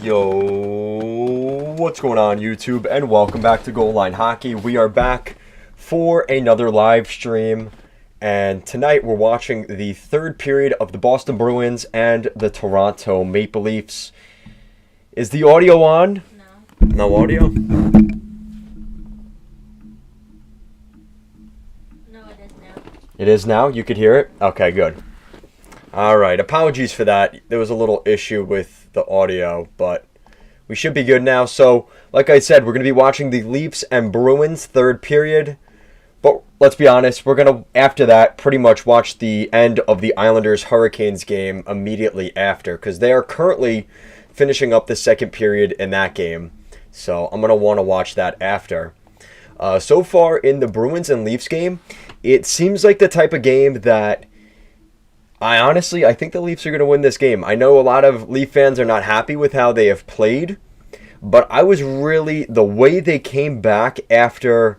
Yo, what's going on YouTube, and welcome back to Goal Line Hockey. We are back for another live stream, and tonight we're watching the third period of the Boston Bruins and the Toronto Maple Leafs. Is the audio on? No. No audio? No, it is now. It is now? You could hear it? Okay, good. Alright, apologies for that. There was a little issue with the audio, but we should be good now. So, like I said, we're going to be watching the Leafs and Bruins third period. But let's be honest, we're going to, after that, pretty much watch the end of the Islanders-Hurricanes game immediately after, because they are currently finishing up the second period in that game. So I'm going to want to watch that after. So far in the Bruins and Leafs game, it seems like the type of game that I think the Leafs are going to win this game. I know a lot of Leaf fans are not happy with how they have played, but I was really, the way they came back after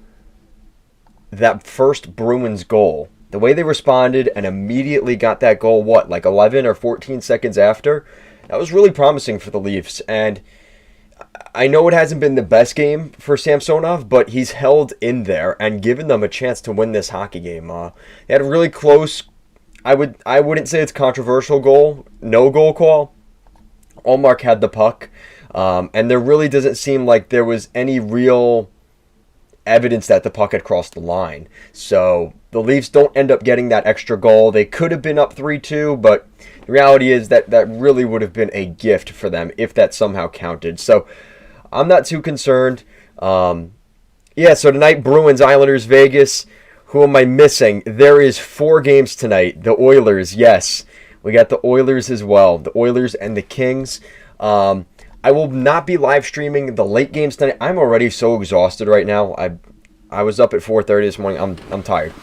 that first Bruins goal, the way they responded and immediately got that goal, like 11 or 14 seconds after, that was really promising for the Leafs. And I know it hasn't been the best game for Samsonov, but he's held in there and given them a chance to win this hockey game. They had a really close, I wouldn't say it's controversial goal, no goal call. Allmark had the puck, and there really doesn't seem like there was any real evidence that the puck had crossed the line. So the Leafs don't end up getting that extra goal. They could have been up 3-2, but the reality is that that really would have been a gift for them if that somehow counted. So I'm not too concerned. So tonight, Bruins, Islanders, Vegas. Who am I missing? There is 4 games tonight. The Oilers, yes. We got the Oilers as well. The Oilers and the Kings. I will not be live streaming the late games tonight. I'm already so exhausted right now. I was up at 4:30 this morning. I'm tired.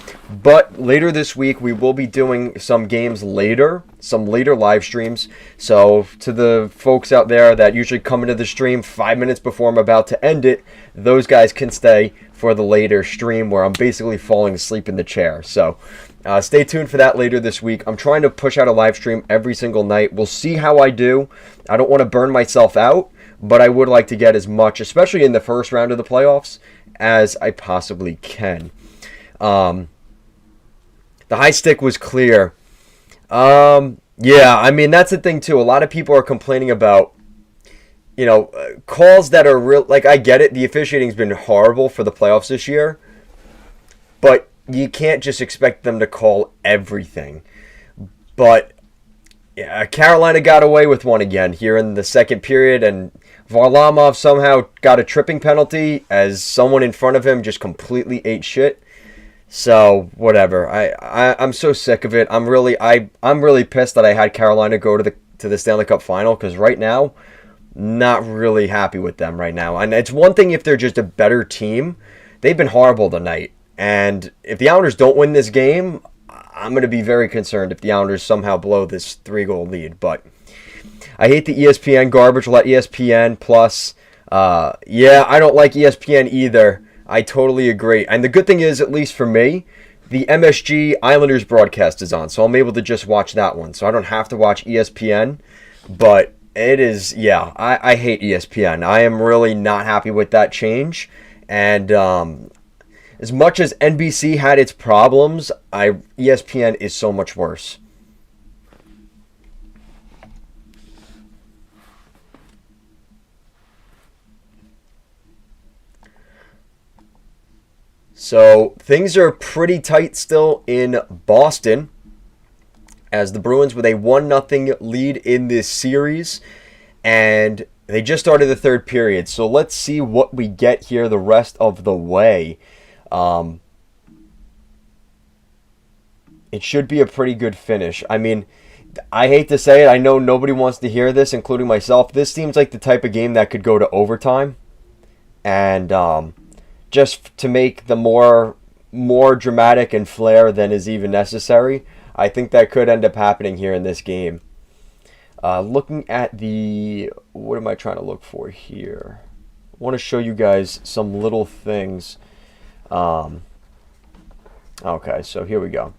But later this week, we will be doing some games later, some later live streams. So to the folks out there that usually come into the stream 5 minutes before I'm about to end it, those guys can stay for the later stream where I'm basically falling asleep in the chair. So stay tuned for that later this week. I'm trying to push out a live stream every single night. We'll see how I do. I don't want to burn myself out, but I would like to get as much, especially in the first round of the playoffs, as I possibly can. The high stick was clear. I mean, that's the thing too. A lot of people are complaining about, calls that are real. Like, I get it. The officiating's been horrible for the playoffs this year, but you can't just expect them to call everything. But yeah, Carolina got away with one again here in the second period, and Varlamov somehow got a tripping penalty as someone in front of him just completely ate shit. So whatever. I'm so sick of it. I'm really pissed that I had Carolina go to the Stanley Cup final, because right now, not really happy with them right now. And it's one thing if they're just a better team. They've been horrible tonight. And if the Islanders don't win this game, I'm going to be very concerned if the Islanders somehow blow this 3-goal lead. But I hate the ESPN garbage. Let ESPN plus. I don't like ESPN either. I totally agree. And the good thing is, at least for me, the MSG Islanders broadcast is on. So I'm able to just watch that one. So I don't have to watch ESPN. But it is, I hate ESPN. I am really not happy with that change. And as much as NBC had its problems, ESPN is so much worse. So things are pretty tight still in Boston, as the Bruins with a 1-0 lead in this series, and they just started the third period. So let's see what we get here the rest of the way. It should be a pretty good finish. I mean, I hate to say it. I know nobody wants to hear this, including myself. This seems like the type of game that could go to overtime. And just to make the more dramatic and flair than is even necessary, I think that could end up happening here in this game. Looking at what am I trying to look for here? I want to show you guys some little things. Okay, so here we go.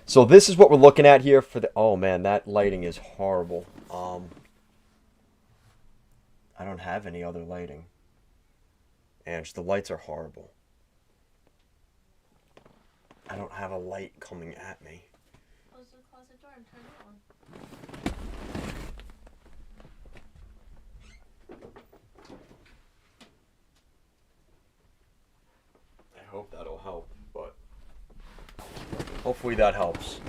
So this is what we're looking at here for the... Oh, man, that lighting is horrible. I don't have any other lighting. And the lights are horrible. I don't have a light coming at me. Close the closet door and turn it on. I hope that'll help, but hopefully that helps.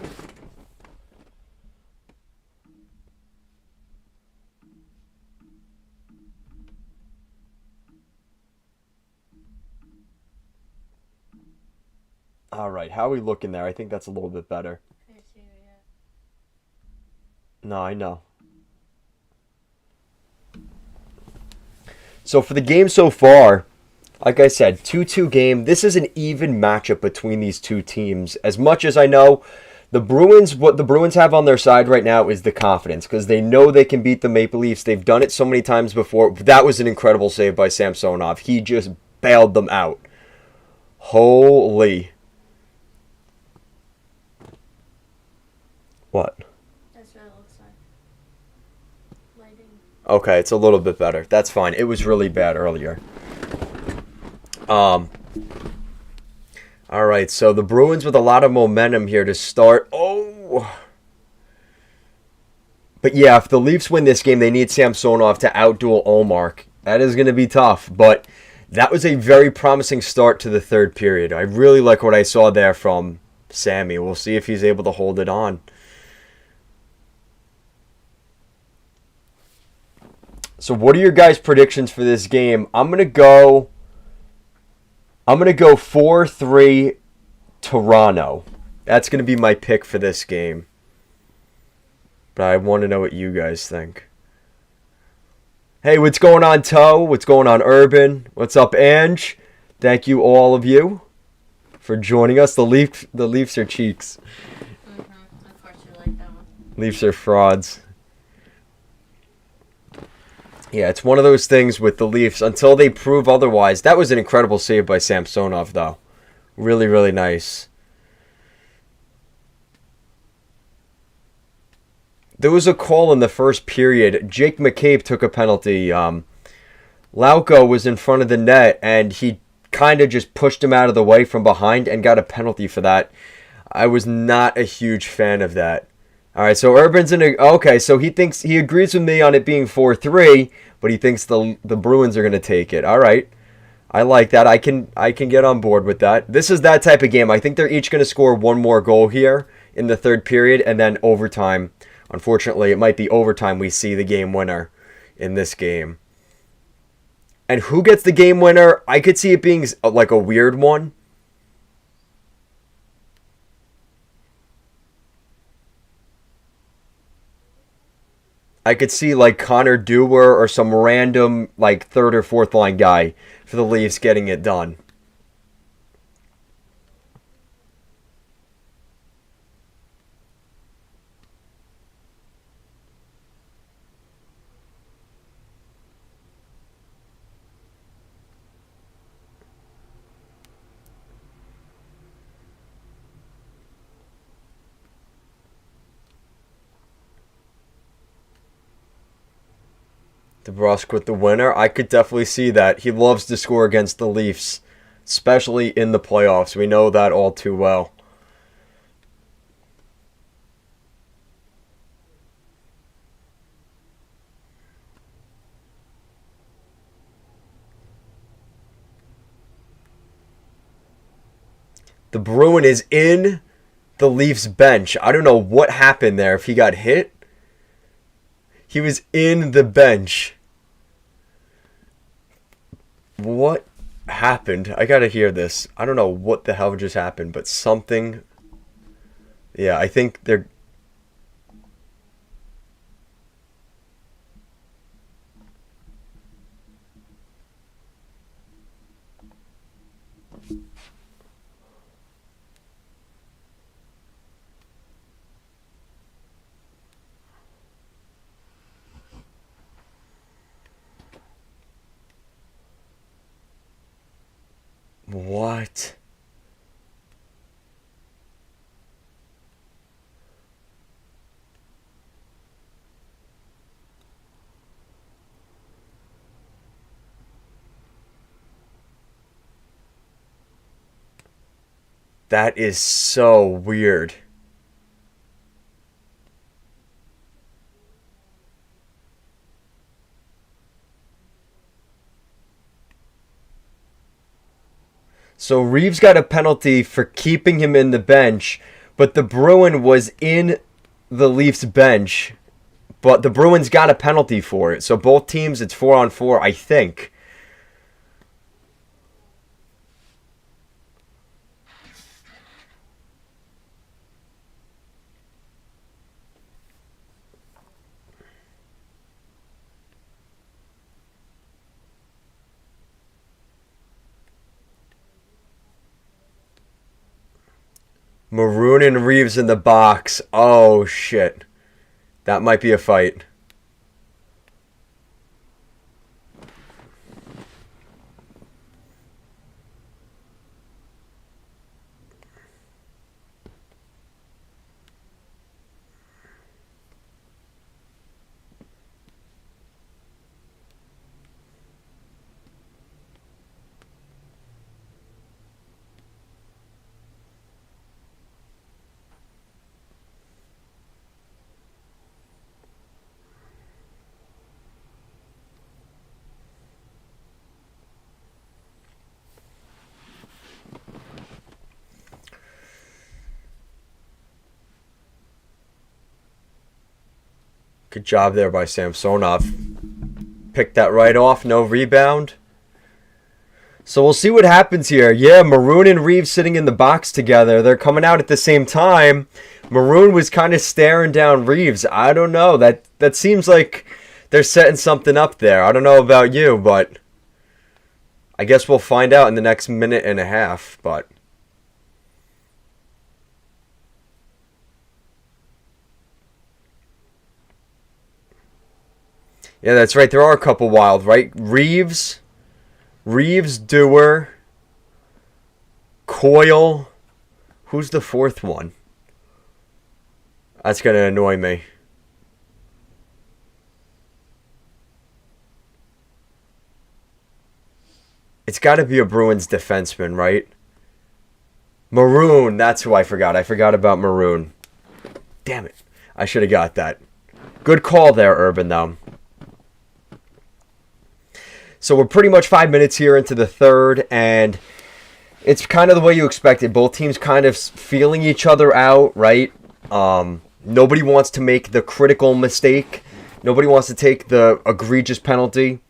All right, how are we looking there? I think that's a little bit better. Can't see you yet. No, I know. So for the game so far, like I said, 2-2 game. This is an even matchup between these two teams. As much as I know, what the Bruins have on their side right now is the confidence because they know they can beat the Maple Leafs. They've done it so many times before. That was an incredible save by Samsonov. He just bailed them out. Holy. What? That's what it looks like. Lighting. Okay, it's a little bit better. That's fine. It was really bad earlier. All right, so the Bruins with a lot of momentum here to start. Oh. But yeah, if the Leafs win this game, they need Samsonov to outduel Olmark. That is going to be tough, but that was a very promising start to the third period. I really like what I saw there from Sammy. We'll see if he's able to hold it on. So what are your guys' predictions for this game? I'm gonna go 4-3 Toronto. That's gonna be my pick for this game. But I want to know what you guys think. Hey, what's going on, Toe? What's going on, Urban? What's up, Ange? Thank you, all of you, for joining us. The Leafs are cheeks. Of course you like that one. Leafs are frauds. Yeah, it's one of those things with the Leafs. Until they prove otherwise. That was an incredible save by Samsonov, though. Really, really nice. There was a call in the first period. Jake McCabe took a penalty. Lauko was in front of the net, and he kind of just pushed him out of the way from behind and got a penalty for that. I was not a huge fan of that. All right, so Urban's okay, so he agrees with me on it being 4-3, but he thinks the Bruins are going to take it. All right. I like that. I can get on board with that. This is that type of game. I think they're each going to score one more goal here in the third period and then overtime. Unfortunately, it might be overtime we see the game winner in this game. And who gets the game winner? I could see it being like a weird one. I could see like Connor Dewar or some random like third or fourth line guy for the Leafs getting it done. DeBrusk with the winner. I could definitely see that. He loves to score against the Leafs, especially in the playoffs. We know that all too well. The Bruin is in the Leafs bench. I don't know what happened there. If he got hit, he was in the bench. What happened? I gotta hear this. I don't know what the hell just happened, but something. Yeah, I think they're. What? That is so weird. So Reeves got a penalty for keeping him in the bench, but the Bruin was in the Leafs bench, but the Bruins got a penalty for it. So both teams, it's 4-on-4, I think. Maroon and Reeves in the box. Oh, shit. That might be a fight. Good job there by Samsonov. Picked that right off, no rebound. So we'll see what happens here. Yeah, Maroon and Reeves sitting in the box together. They're coming out at the same time. Maroon was kind of staring down Reeves. I don't know. That seems like they're setting something up there. I don't know about you, but I guess we'll find out in the next minute and a half, but yeah, that's right. There are a couple wild, right? Reeves, Dewar, Coyle. Who's the fourth one? That's going to annoy me. It's got to be a Bruins defenseman, right? Maroon, that's who I forgot. I forgot about Maroon. Damn it. I should have got that. Good call there, Urban, though. So we're pretty much 5 minutes here into the third, and it's kind of the way you expected. Both teams kind of feeling each other out, right? Nobody wants to make the critical mistake. Nobody wants to take the egregious penalty.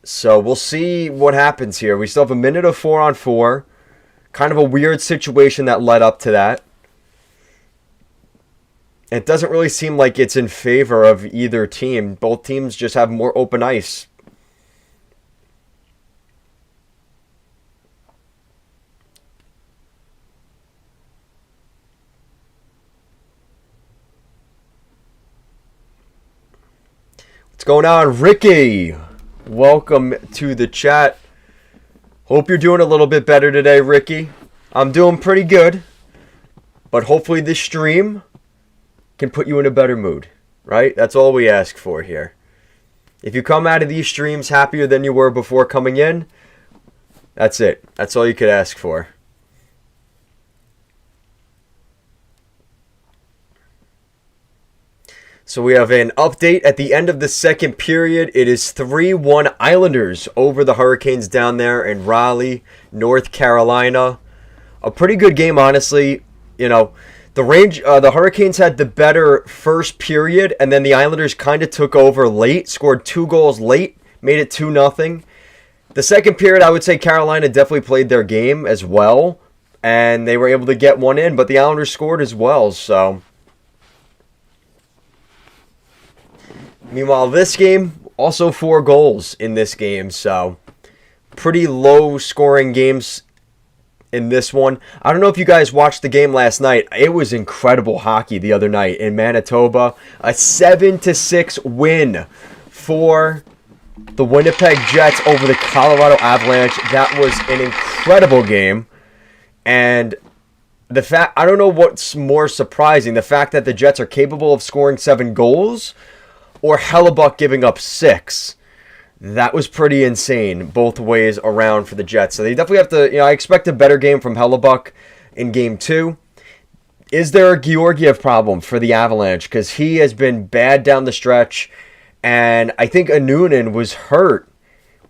So we'll see what happens here. We still have a minute of 4-on-4. Kind of a weird situation that led up to that. It doesn't really seem like it's in favor of either team. Both teams just have more open ice. What's going on, Ricky? Welcome to the chat. Hope you're doing a little bit better today, Ricky. I'm doing pretty good. But hopefully this stream can put you in a better mood, right? That's all we ask for here. If you come out of these streams happier than you were before coming in, that's it. That's all you could ask for. So we have an update at the end of the second period. It is 3-1 Islanders over the Hurricanes down there in Raleigh, North Carolina. A pretty good game, honestly. You know, the Hurricanes had the better first period, and then the Islanders kind of took over late, scored 2 goals late, made it 2-0. The second period, I would say Carolina definitely played their game as well, and they were able to get one in, but the Islanders scored as well, so. Meanwhile, this game, also 4 goals in this game, so pretty low scoring games in this one. I don't know if you guys watched the game last night. It was incredible hockey the other night in Manitoba. A 7-6 win for the Winnipeg Jets over the Colorado Avalanche. That was an incredible game. And the fact, I don't know what's more surprising, the fact that the Jets are capable of scoring 7 goals or Hellebuck giving up 6. That was pretty insane both ways around for the Jets. So they definitely have to, I expect a better game from Hellebuck. in Game 2. Is there a Georgiev problem for the Avalanche? Because he has been bad down the stretch, and I think Anunin was hurt,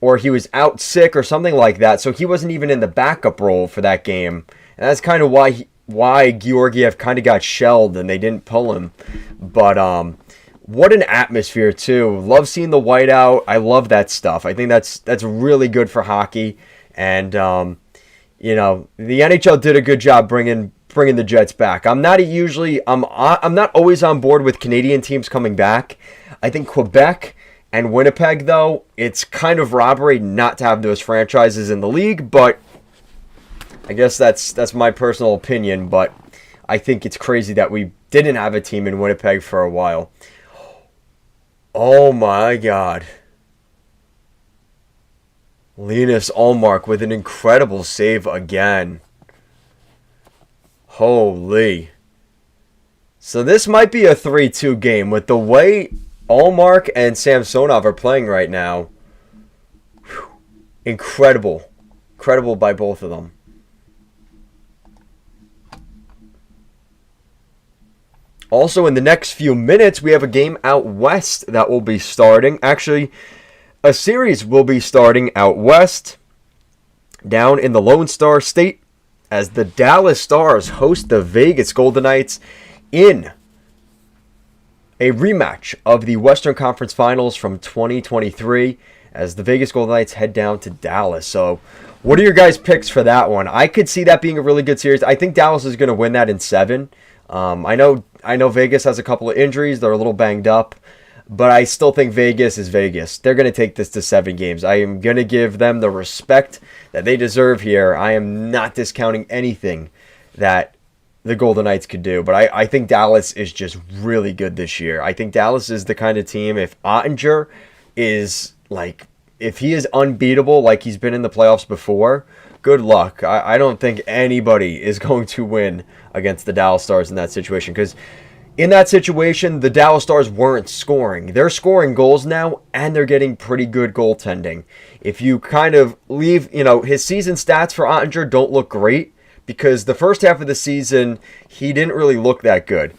or he was out sick or something like that, so he wasn't even in the backup role for that game. And that's kind of why Georgiev kind of got shelled and they didn't pull him. But what an atmosphere too. Love seeing the whiteout. I love that stuff. I think that's really good for hockey. And you know, the NHL did a good job bringing the Jets back. I'm not always on board with Canadian teams coming back. I think Quebec and Winnipeg, though, it's kind of robbery not to have those franchises in the league, but I guess that's my personal opinion, but I think it's crazy that we didn't have a team in Winnipeg for a while. Oh my God. Linus Ullmark with an incredible save again. Holy. So this might be a 3-2 game with the way Ullmark and Samsonov are playing right now. Whew. Incredible. Incredible by both of them. Also, in the next few minutes, we have a game out west that will be starting. Actually, a series will be starting out west, down in the Lone Star State, as the Dallas Stars host the Vegas Golden Knights in a rematch of the Western Conference Finals from 2023 as the Vegas Golden Knights head down to Dallas. So what are your guys' picks for that one? I could see that being a really good series. I think Dallas is going to win that in 7. I know Vegas has a couple of injuries. They're a little banged up. But I still think Vegas is Vegas. They're going to take this to 7 games. I am going to give them the respect that they deserve here. I am not discounting anything that the Golden Knights could do. But I think Dallas is just really good this year. I think Dallas is the kind of team, if Ottinger is like, if he is unbeatable like he's been in the playoffs before, good luck. I don't think anybody is going to win against the Dallas Stars in that situation. Because in that situation, the Dallas Stars weren't scoring. They're scoring goals now, and they're getting pretty good goaltending. If you kind of leave, his season stats for Ottinger don't look great, because the first half of the season, he didn't really look that good.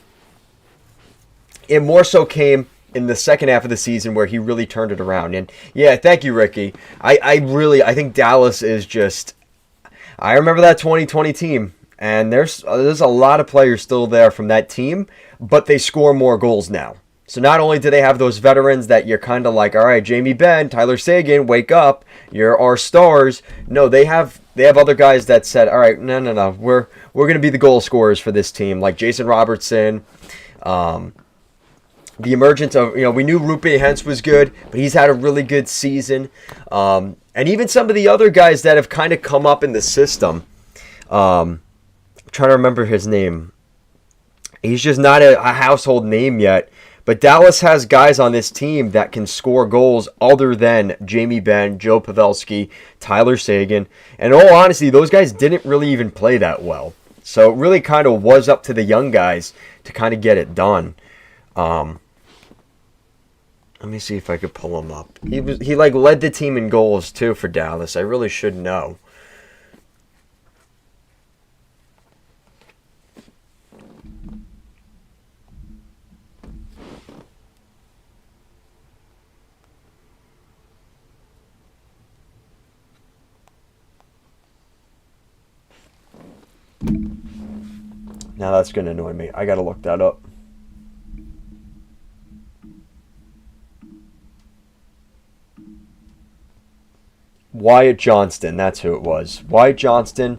It more so came in the second half of the season where he really turned it around. And yeah, thank you, Ricky. I think Dallas is just, I remember that 2020 team, and there's a lot of players still there from that team, but they score more goals now. So not only do they have those veterans that you're kind of like, all right, Jamie Benn, Tyler Seguin, wake up, you're our stars. No, they have other guys that said, all right, no, we're going to be the goal scorers for this team, like Jason Robertson. The emergence of, we knew Rupe Hentz was good, but he's had a really good season. And even some of the other guys that have kind of come up in the system. I'm trying to remember his name. He's just not a household name yet. But Dallas has guys on this team that can score goals other than Jamie Benn, Joe Pavelski, Tyler Seguin. And in all honesty, those guys didn't really even play that well. So it really kind of was up to the young guys to kind of get it done. Let me see if I could pull him up. He led the team in goals too for Dallas. I really should know. Now that's going to annoy me. I got to look that up. Wyatt Johnston, that's who it was. Wyatt Johnston.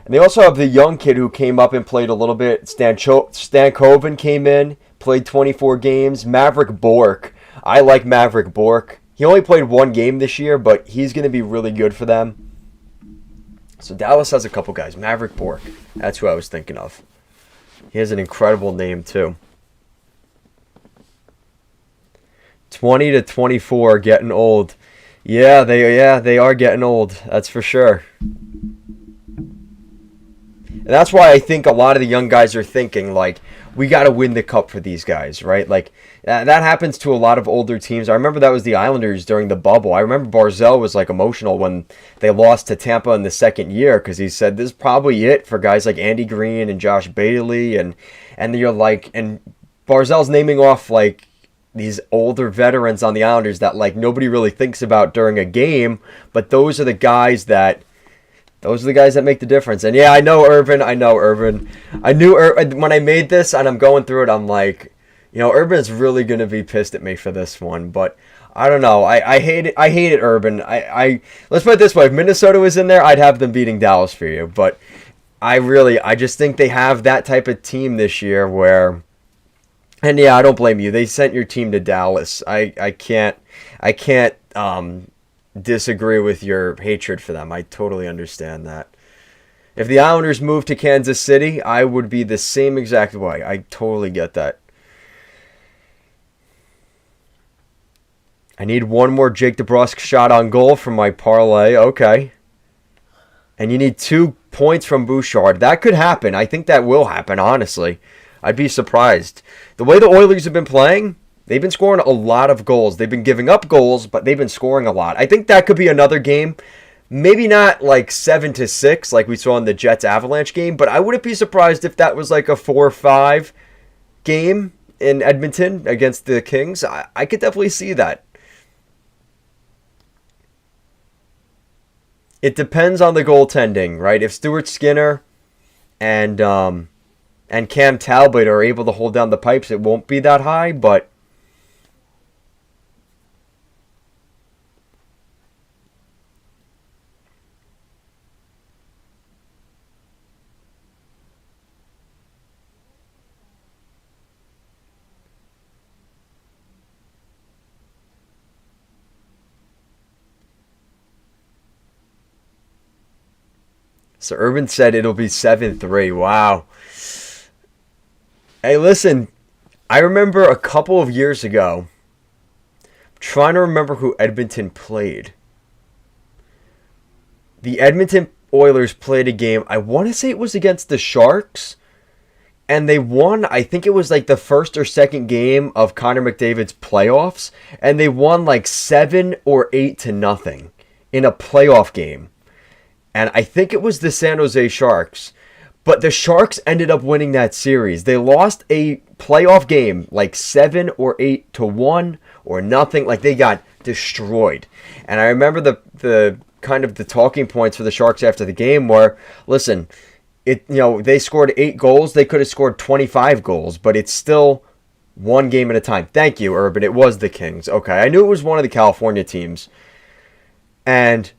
And they also have the young kid who came up and played a little bit. Stankoven came in, played 24 games. Maverick Bork. I like Maverick Bork. He only played 1 game this year, but he's going to be really good for them. So Dallas has a couple guys. Maverick Bork. That's who I was thinking of. He has an incredible name, too. 20 to 24, getting old. Yeah, they are getting old. That's for sure. And that's why I think a lot of the young guys are thinking, like, we got to win the cup for these guys, right? Like, that happens to a lot of older teams. I remember that was the Islanders during the bubble. I remember Barzell was, like, emotional when they lost to Tampa in the second year because he said, this is probably it for guys like Andy Green and Josh Bailey. And you're like, and Barzell's naming off, like, these older veterans on the Islanders that, like, nobody really thinks about during a game, but those are the guys that make the difference. And yeah, I know Irvin. I knew when I made this and I'm going through it, I'm like, you know, Urban's really going to be pissed at me for this one, but I don't know. I hate it, Urban. Let's put it this way. If Minnesota was in there, I'd have them beating Dallas for you, but I just think they have that type of team this year where, and yeah, I don't blame you. They sent your team to Dallas. I can't disagree with your hatred for them. I totally understand that. If the Islanders moved to Kansas City, I would be the same exact way. I totally get that. I need one more Jake DeBrusk shot on goal from my parlay. Okay. And you need 2 points from Bouchard. That could happen. I think that will happen, honestly. I'd be surprised. The way the Oilers have been playing, they've been scoring a lot of goals. They've been giving up goals, but they've been scoring a lot. I think that could be another game. Maybe not like 7-6 like we saw in the Jets-Avalanche game, but I wouldn't be surprised if that was like a 4-5 game in Edmonton against the Kings. I could definitely see that. It depends on the goaltending, right? If Stuart Skinner and Cam Talbot are able to hold down the pipes, it won't be that high, but so Urban said it'll be 7-3. Wow. Hey, listen, I remember a couple of years ago, trying to remember who Edmonton played. The Edmonton Oilers played a game, I want to say it was against the Sharks, and they won, I think it was like the first or second game of Connor McDavid's playoffs, and they won like 7 or 8-0 in a playoff game. And I think it was the San Jose Sharks. But the Sharks ended up winning that series. They lost a playoff game like 7 or 8-1 or nothing. Like they got destroyed. And I remember the kind of the talking points for the Sharks after the game were, listen, they scored 8 goals. They could have scored 25 goals, but it's still one game at a time. Thank you, Urban. It was the Kings. Okay, I knew it was one of the California teams. And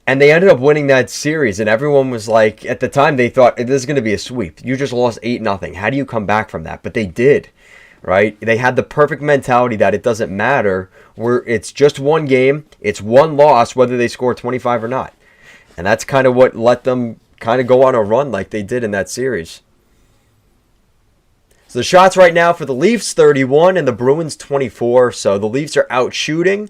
they ended up winning that series, and everyone was like, at the time, they thought, this is going to be a sweep. You just lost 8-0. How do you come back from that? But they did, right? They had the perfect mentality that it doesn't matter. It's just one game. It's one loss, whether they score 25 or not. And that's kind of what let them kind of go on a run like they did in that series. So the shots right now for the Leafs, 31, and the Bruins, 24. So the Leafs are out shooting,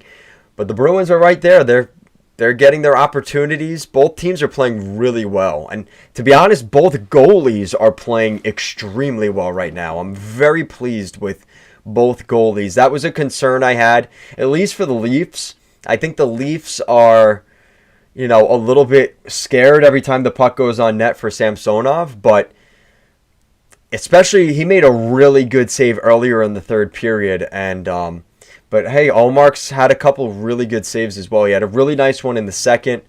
but the Bruins are right there. They're getting their opportunities. Both teams are playing really well. And to be honest, both goalies are playing extremely well right now. I'm very pleased with both goalies. That was a concern I had, at least for the Leafs. I think the Leafs are, a little bit scared every time the puck goes on net for Samsonov. But especially, he made a really good save earlier in the third period. But hey, Allmark's had a couple really good saves as well. He had a really nice one in the second,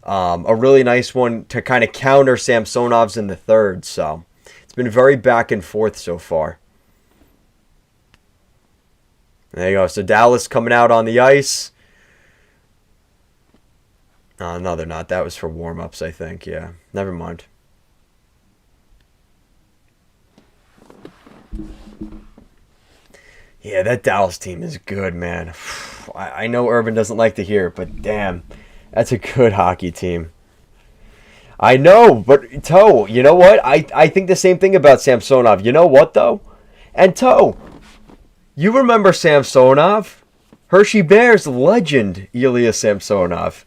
a really nice one to kind of counter Samsonov's in the third. So it's been very back and forth so far. There you go. So Dallas coming out on the ice. No, they're not. That was for warm-ups, I think. Yeah, never mind. Yeah, that Dallas team is good, man. I know Urban doesn't like to hear it, but damn, that's a good hockey team. I know, but Toe, you know what? I think the same thing about Samsonov. You know what, though? And Toe, you remember Samsonov? Hershey Bears legend, Ilya Samsonov.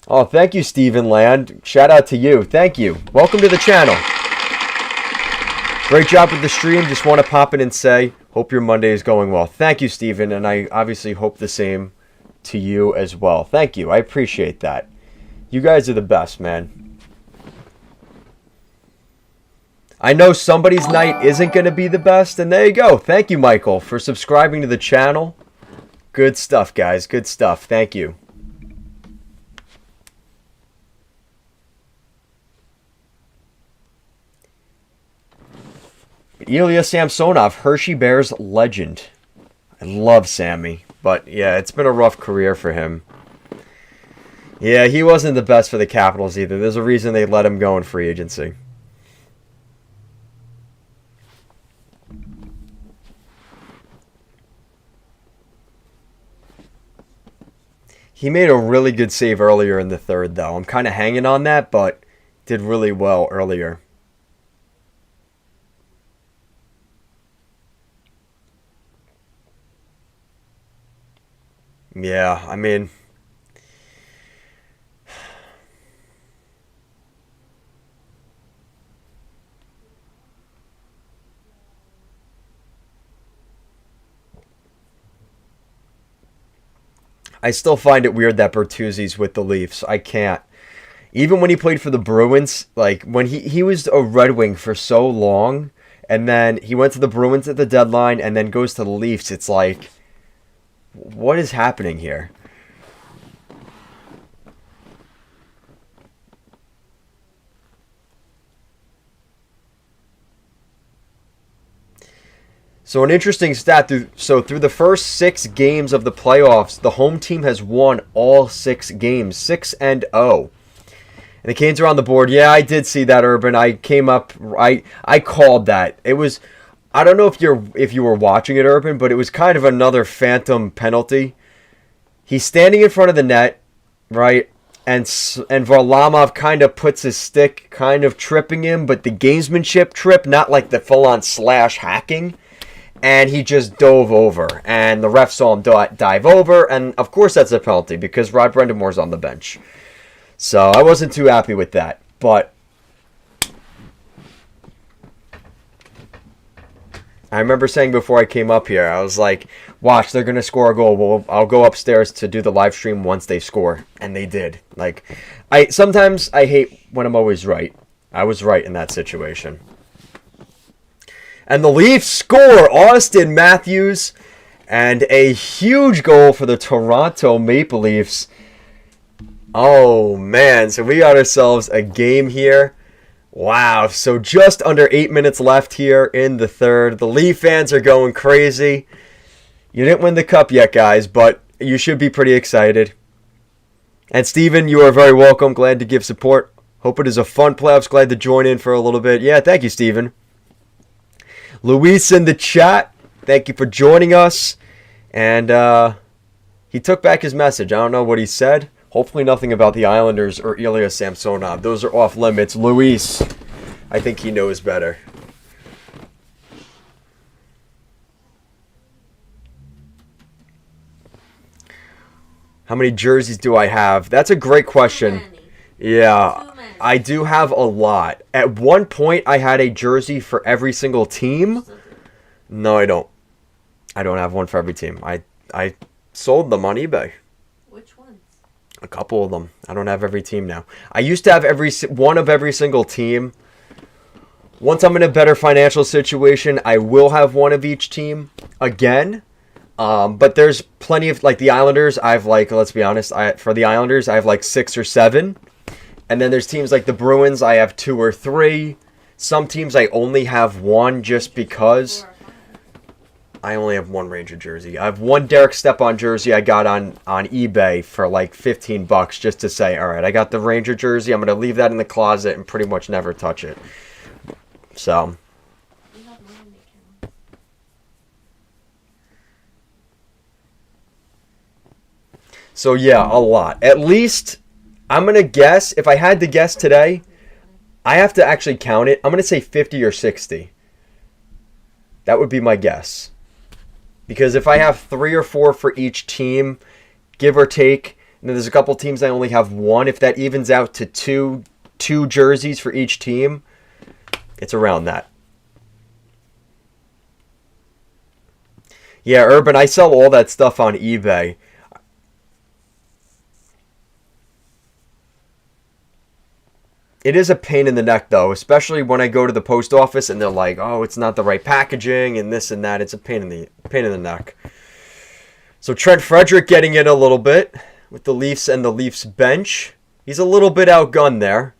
Oh, thank you, Stephen Land. Shout out to you. Thank you. Welcome to the channel. Great job with the stream. Just want to pop in and say, hope your Monday is going well. Thank you, Stephen, and I obviously hope the same to you as well. Thank you. I appreciate that. You guys are the best, man. I know somebody's night isn't going to be the best, and there you go. Thank you, Michael, for subscribing to the channel. Good stuff, guys. Good stuff. Thank you. Ilya Samsonov, Hershey Bears legend. I love Sammy, but yeah, it's been a rough career for him. Yeah, he wasn't the best for the Capitals either. There's a reason they let him go in free agency. He made a really good save earlier in the third, though. I'm kind of hanging on that, but did really well earlier. Yeah, I mean, I still find it weird that Bertuzzi's with the Leafs. I can't. Even when he played for the Bruins, like when he was a Red Wing for so long, and then he went to the Bruins at the deadline and then goes to the Leafs, it's like, what is happening here? So an interesting stat, through the first 6 games of the playoffs, the home team has won all 6 games, 6-0. And the Canes are on the board. Yeah, I did see that, Urban. I came up, I called that. It was, I don't know if you were watching it, Urban, but it was kind of another phantom penalty. He's standing in front of the net, right? And Varlamov kind of puts his stick, kind of tripping him, but the gamesmanship trip, not like the full-on slash hacking. And he just dove over. And the ref saw him dive over. And, of course, that's a penalty because Rod Brendamore's on the bench. So I wasn't too happy with that. But I remember saying before I came up here, I was like, watch, they're going to score a goal. Well, I'll go upstairs to do the live stream once they score. And they did. Like, sometimes I hate when I'm always right. I was right in that situation. And the Leafs score Austin Matthews and a huge goal for the Toronto Maple Leafs. Oh, man. So we got ourselves a game here. Wow. So just under 8 minutes left here in the third. The Leaf fans are going crazy. You didn't win the cup yet, guys, but you should be pretty excited. And Steven, you are very welcome. Glad to give support. Hope it is a fun playoffs. Glad to join in for a little bit. Yeah, thank you, Steven. Luis in the chat, thank you for joining us. And he took back his message. I don't know what he said. Hopefully nothing about the Islanders or Ilya Samsonov. Those are off limits. Luis, I think he knows better. How many jerseys do I have? That's a great question. Yeah, I do have a lot. At one point, I had a jersey for every single team. No, I don't. I don't have one for every team. I sold them on eBay. Which ones? A couple of them. I don't have every team now. I used to have one of every single team. Once I'm in a better financial situation, I will have one of each team again. But there's plenty of, like the Islanders, I've like, let's be honest, for the Islanders, I have like 6 or 7. And then there's teams like the Bruins, I have 2 or 3. Some teams I only have 1 just because. I only have 1 Ranger jersey. I have 1 Derek Stepan jersey I got on eBay for like $15 just to say, all right, I got the Ranger jersey. I'm going to leave that in the closet and pretty much never touch it. So. So yeah, a lot. At least, I'm going to guess, if I had to guess today, I have to actually count it. I'm going to say 50 or 60. That would be my guess. Because if I have 3 or 4 for each team, give or take, And then there's a couple teams that only have one. If that evens out to two jerseys for each team, it's around that. Yeah, Urban, I sell all that stuff on eBay. It is a pain in the neck, though, especially when I go to the post office and they're like, "Oh, it's not the right packaging and this and that." It's a pain in the neck. So Trent Frederick getting in a little bit with the Leafs and the Leafs bench. He's a little bit outgunned there.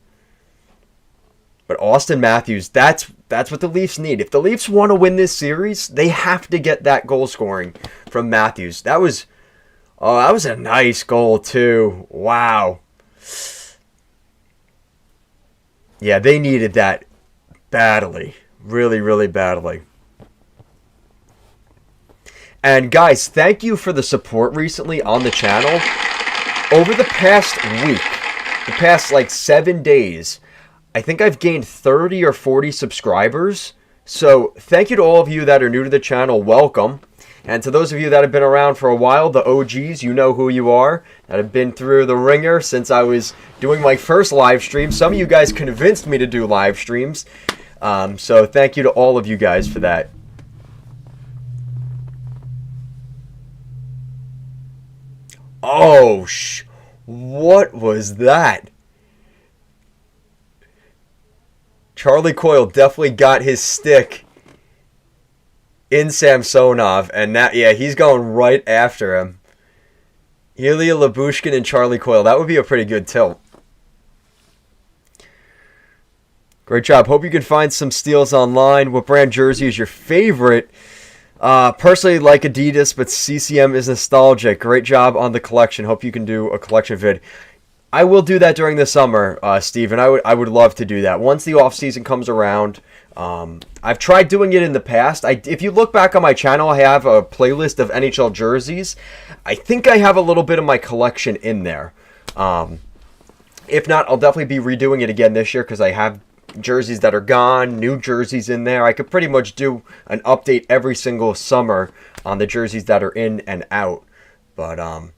But Austin Matthews, that's what the Leafs need. If the Leafs want to win this series, they have to get that goal scoring from Matthews. That was a nice goal too. Wow. Yeah, they needed that badly. Really, really badly. And guys, thank you for the support recently on the channel. Over the past week, the past like 7 days, I think I've gained 30 or 40 subscribers. So thank you to all of you that are new to the channel. Welcome. And to those of you that have been around for a while, the OGs, you know who you are, that have been through the ringer since I was doing my first live stream. Some of you guys convinced me to do live streams. So thank you to all of you guys for that. Oh, what was that? Charlie Coyle definitely got his stick in Samsonov, and that, yeah, he's going right after him. Ilya Labushkin and Charlie Coyle. That would be a pretty good tilt. Great job. Hope you can find some steals online. What brand jersey is your favorite? Personally, like Adidas, but CCM is nostalgic. Great job on the collection. Hope you can do a collection vid. I will do that during the summer, Steven. I would love to do that. Once the off-season comes around, I've tried doing it in the past. If you look back on my channel, I have a playlist of NHL jerseys. I think I have a little bit of my collection in there. If not, I'll definitely be redoing it again this year because I have jerseys that are gone, new jerseys in there. I could pretty much do an update every single summer on the jerseys that are in and out. But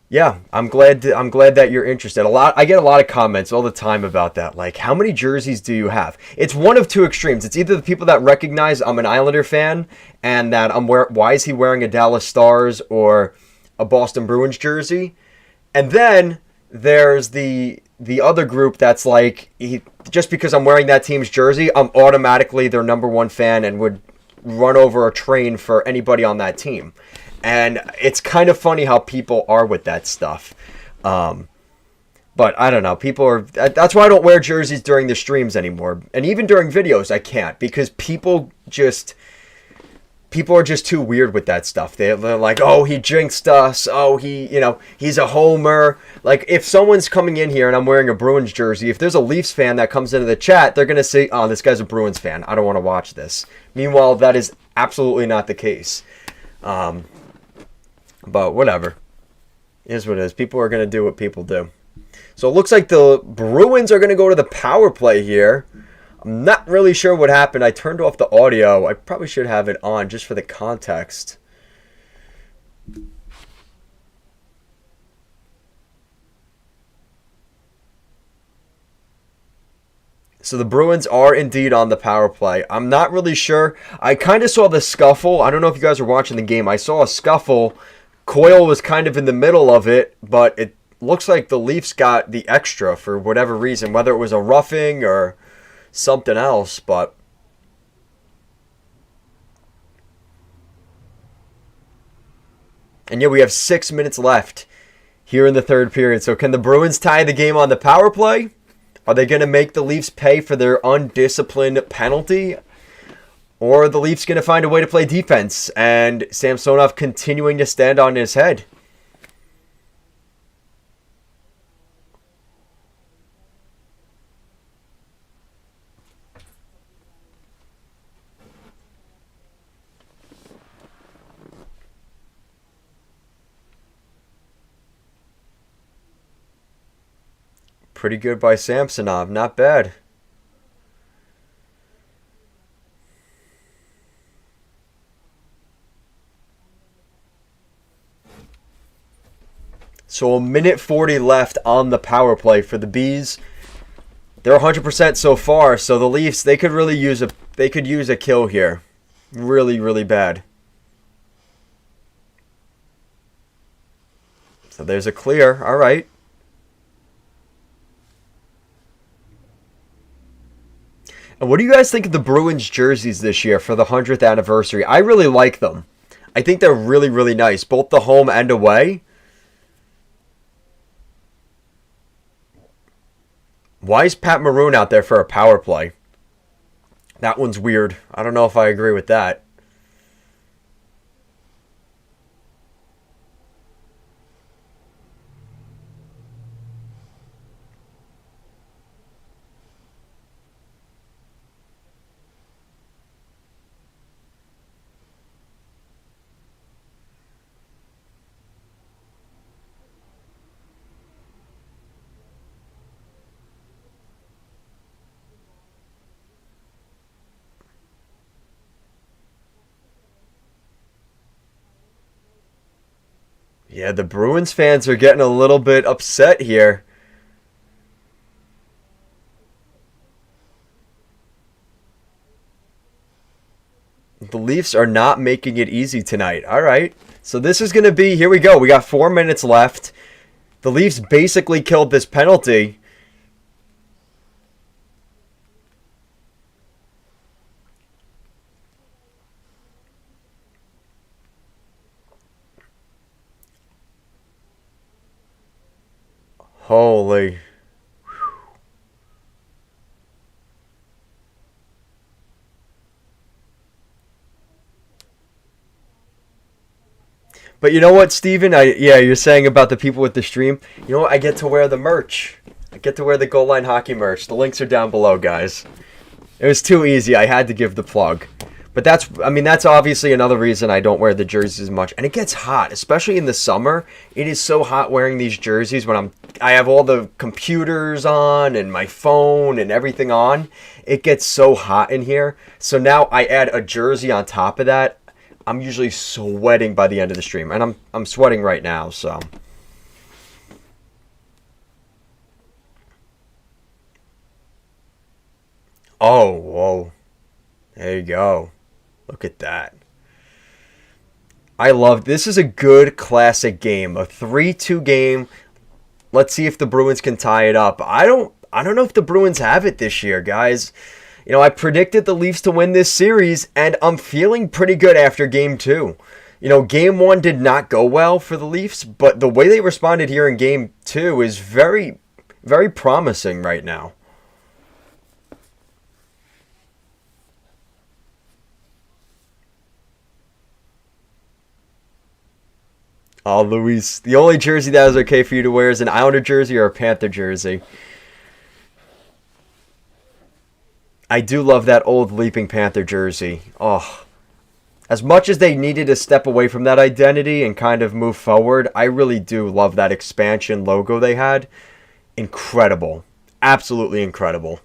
yeah, I'm glad that you're interested. I get a lot of comments all the time about that. Like, how many jerseys do you have? It's one of two extremes. It's either the people that recognize I'm an Islander fan and that why is he wearing a Dallas Stars or a Boston Bruins jersey? And then there's the other group that's like, just because I'm wearing that team's jersey, I'm automatically their number one fan and would run over a train for anybody on that team. And it's kind of funny how people are with that stuff. But I don't know. That's why I don't wear jerseys during the streams anymore. And even during videos, I can't. Because people are just too weird with that stuff. They're like, oh, he jinxed us. Oh, he's a homer. Like, if someone's coming in here and I'm wearing a Bruins jersey, if there's a Leafs fan that comes into the chat, they're going to say, oh, this guy's a Bruins fan. I don't want to watch this. Meanwhile, that is absolutely not the case. But whatever. It is what it is. People are going to do what people do. So it looks like the Bruins are going to go to the power play here. I'm not really sure what happened. I turned off the audio. I probably should have it on just for the context. So the Bruins are indeed on the power play. I'm not really sure. I kind of saw the scuffle. I don't know if you guys are watching the game. I saw a scuffle. Coyle was kind of in the middle of it, but it looks like the Leafs got the extra for whatever reason, whether it was a roughing or something else, but and yeah, we have 6 minutes left here in the third period. So can the Bruins tie the game on the power play? Are they going to make the Leafs pay for their undisciplined penalty? Or are the Leafs going to find a way to play defense and Samsonov continuing to stand on his head? Pretty good by Samsonov. Not bad. So a minute 40 left on the power play for the Bees. They're 100% so far, so the Leafs, they could really use a kill here. Really, really bad. So there's a clear. All right. And what do you guys think of the Bruins jerseys this year for the 100th anniversary? I really like them. I think they're really, really nice, both the home and away. Why is Pat Maroon out there for a power play? That one's weird. I don't know if I agree with that. Yeah, the Bruins fans are getting a little bit upset here. The Leafs are not making it easy tonight. All right. So this is going to be, here we go. We got 4 minutes left. The Leafs basically killed this penalty. Holy. But you know what, Steven? Yeah, you're saying about the people with the stream. You know what? I get to wear the merch. I get to wear the Goal Line Hockey merch. The links are down below, guys. It was too easy. I had to give the plug. But that's obviously another reason I don't wear the jerseys as much. And it gets hot, especially in the summer. It is so hot wearing these jerseys when I have all the computers on and my phone and everything on. It gets so hot in here. So now I add a jersey on top of that. I'm usually sweating by the end of the stream, and I'm sweating right now, so. Oh, whoa. There you go. Look at that. This is a good classic game, a 3-2 game. Let's see if the Bruins can tie it up. I don't know if the Bruins have it this year, guys. You know, I predicted the Leafs to win this series, and I'm feeling pretty good after Game 2. You know, Game 1 did not go well for the Leafs, but the way they responded here in Game 2 is very, very promising right now. Oh, Luis, the only jersey that is okay for you to wear is an Islander jersey or a Panther jersey. I do love that old Leaping Panther jersey. Oh, as much as they needed to step away from that identity and kind of move forward, I really do love that expansion logo they had. Incredible. Absolutely incredible.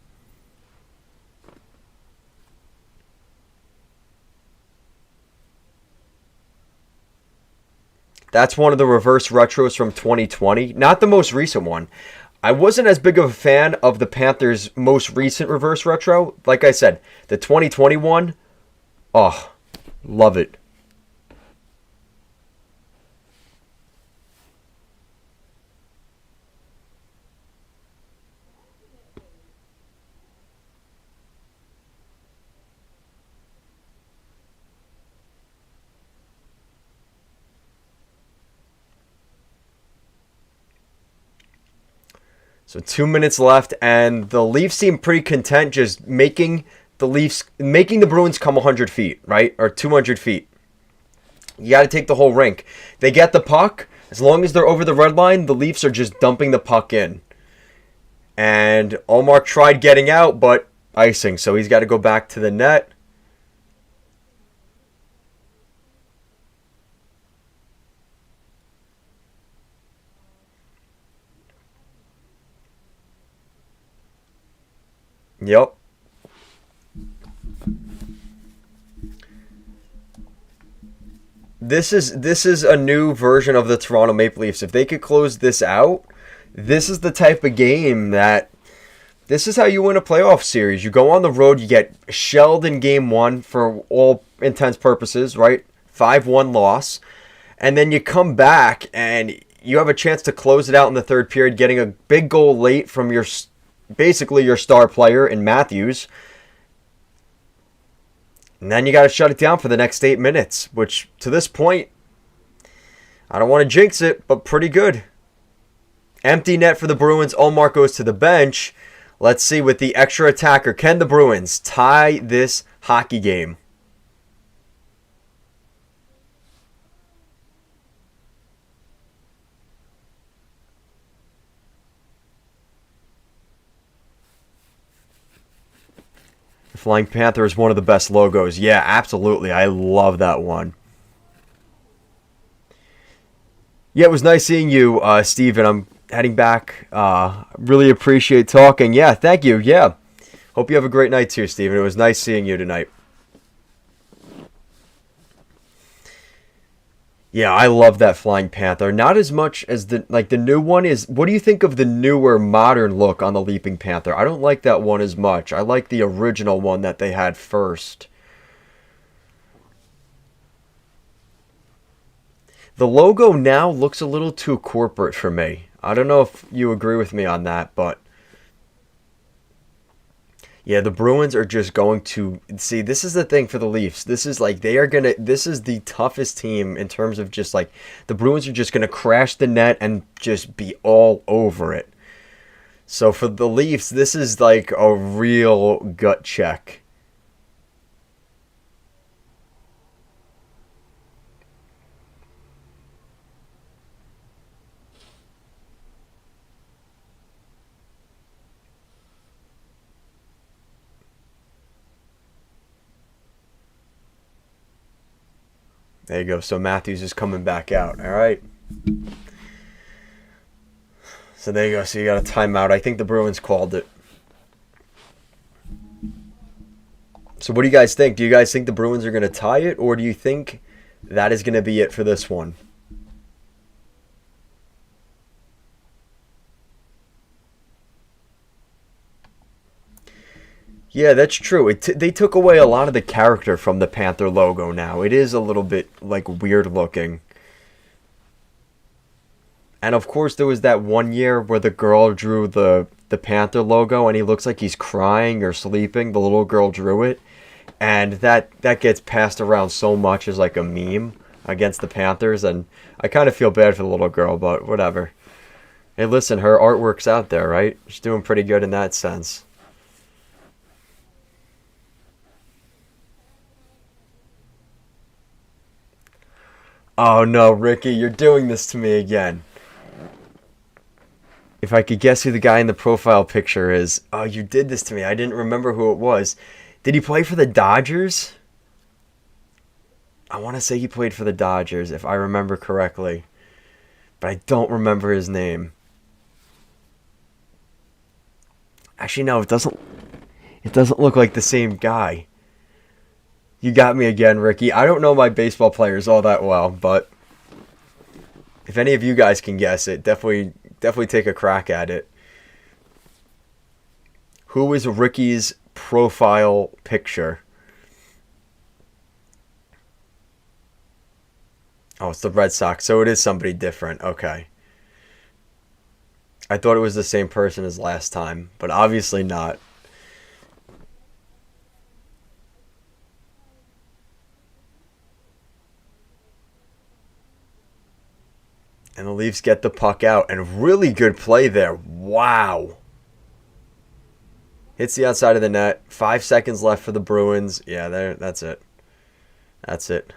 That's one of the reverse retros from 2020. Not the most recent one. I wasn't as big of a fan of the Panthers' most recent reverse retro. Like I said, the 2021, oh, love it. So 2 minutes left, and the Leafs seem pretty content just making the Bruins come 100 feet, right? Or 200 feet. You got to take the whole rink. They get the puck. As long as they're over the red line, the Leafs are just dumping the puck in. And Omar tried getting out, but icing. So he's got to go back to the net. Yep. this is a new version of the Toronto Maple Leafs. If they could close this out, this is the type of game that this is how you win a playoff series. You go on the road, you get shelled in game 1 for all intents purposes, right? 5-1 loss. And then you come back and you have a chance to close it out in the third period, getting a big goal late from basically your star player in Matthews. And then you got to shut it down for the next 8 minutes, which to this point, I don't want to jinx it, but pretty good. Empty net for the Bruins. Omar goes to the bench. Let's see with the extra attacker, can the Bruins tie this hockey game? The Flying Panther is one of the best logos. Yeah, absolutely. I love that one. Yeah, it was nice seeing you, Steven. I'm heading back. Really appreciate talking. Yeah, thank you. Yeah. Hope you have a great night too, Steven. It was nice seeing you tonight. Yeah, I love that Flying Panther. Not as much as the new one is. What do you think of the newer modern look on the Leaping Panther? I don't like that one as much. I like the original one that they had first. The logo now looks a little too corporate for me. I don't know if you agree with me on that, but yeah, the Bruins are just going to see. This is the thing for the Leafs. This is like this is the toughest team in terms of just like the Bruins are just gonna crash the net and just be all over it. So for the Leafs, this is like a real gut check. There you go. So Matthews is coming back out. All right. So there you go. So you got a timeout. I think the Bruins called it. So what do you guys think? Do you guys think the Bruins are going to tie it, or do you think that is going to be it for this one? Yeah, that's true. They took away a lot of the character from the Panther logo now. It is a little bit like weird looking. And of course there was that one year where the girl drew the Panther logo and he looks like he's crying or sleeping. The little girl drew it. And that gets passed around so much as like a meme against the Panthers, and I kind of feel bad for the little girl, but whatever. Hey, listen, her artwork's out there, right? She's doing pretty good in that sense. Oh no, Ricky, you're doing this to me again. If I could guess who the guy in the profile picture is. Oh, you did this to me. I didn't remember who it was. Did he play for the Dodgers? I want to say he played for the Dodgers, if I remember correctly. But I don't remember his name. Actually, no, it doesn't. It doesn't look like the same guy. You got me again, Ricky. I don't know my baseball players all that well, but if any of you guys can guess it, definitely take a crack at it. Who is Ricky's profile picture? Oh, it's the Red Sox, so it is somebody different. Okay. I thought it was the same person as last time, but obviously not. And the Leafs get the puck out, and really good play there. Wow. Hits the outside of the net. 5 seconds left for the Bruins. Yeah, that's it. That's it.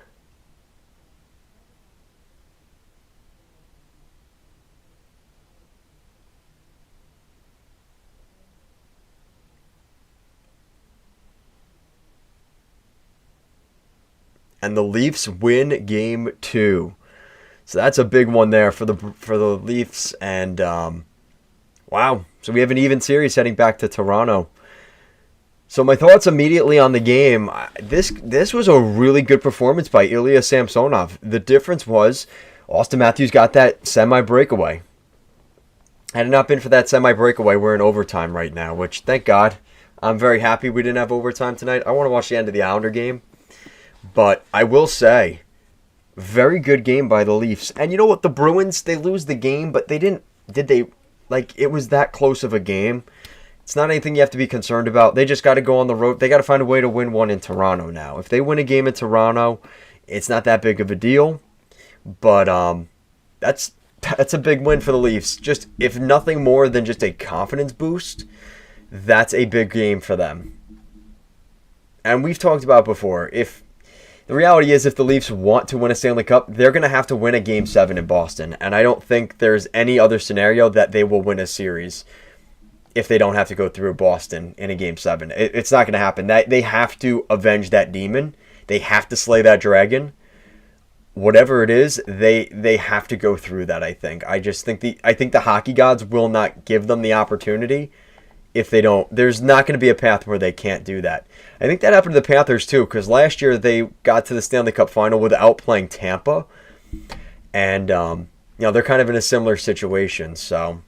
And the Leafs win game 2. So that's a big one there for the Leafs. And wow. So we have an even series heading back to Toronto. So my thoughts immediately on the game. This was a really good performance by Ilya Samsonov. The difference was Austin Matthews got that semi-breakaway. Had it not been for that semi-breakaway, we're in overtime right now, which, thank God, I'm very happy we didn't have overtime tonight. I want to watch the end of the Islander game. But I will say, very good game by the Leafs. And you know what? The Bruins, they lose the game, but they didn't, did they? Like, it was that close of a game. It's not anything you have to be concerned about. They just got to go on the road. They got to find a way to win one in Toronto now. If they win a game in Toronto, it's not that big of a deal. But that's a big win for the Leafs. Just, if nothing more than just a confidence boost, that's a big game for them. And we've talked about before, if the reality is if the Leafs want to win a Stanley Cup, they're going to have to win a Game 7 in Boston. And I don't think there's any other scenario that they will win a series if they don't have to go through Boston in a Game 7. It's not going to happen. They have to avenge that demon. They have to slay that dragon. Whatever it is, they have to go through that, I think. I think the hockey gods will not give them the opportunity if they don't. There's not going to be a path where they can't do that. I think that happened to the Panthers too, because last year they got to the Stanley Cup final without playing Tampa. And they're kind of in a similar situation, so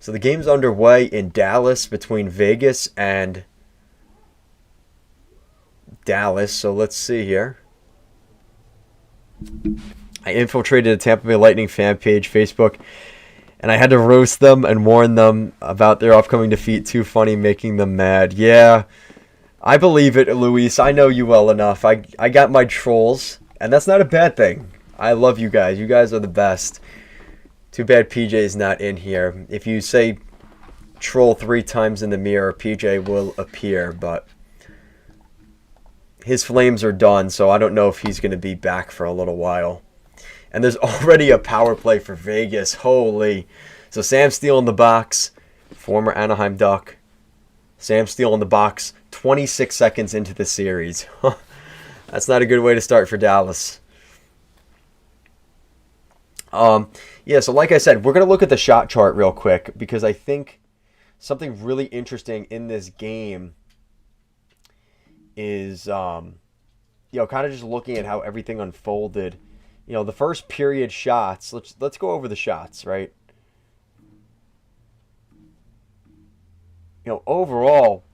the game's underway in Dallas between Vegas and Dallas. So let's see here. I infiltrated the Tampa Bay Lightning fan page, Facebook, and I had to roast them and warn them about their upcoming defeat. Too funny, making them mad. Yeah, I believe it, Luis. I know you well enough. I got my trolls, and that's not a bad thing. I love you guys. You guys are the best. Too bad PJ's not in here. If you say troll 3 times in the mirror, PJ will appear, but his flames are done, so I don't know if he's going to be back for a little while. And there's already a power play for Vegas. Holy. So Sam Steele in the box, former Anaheim Duck. Sam Steele in the box, 26 seconds into the series. That's not a good way to start for Dallas. Yeah, so like I said, we're going to look at the shot chart real quick because I think something really interesting in this game is, kind of just looking at how everything unfolded. The first period shots, let's go over the shots, right? Overall,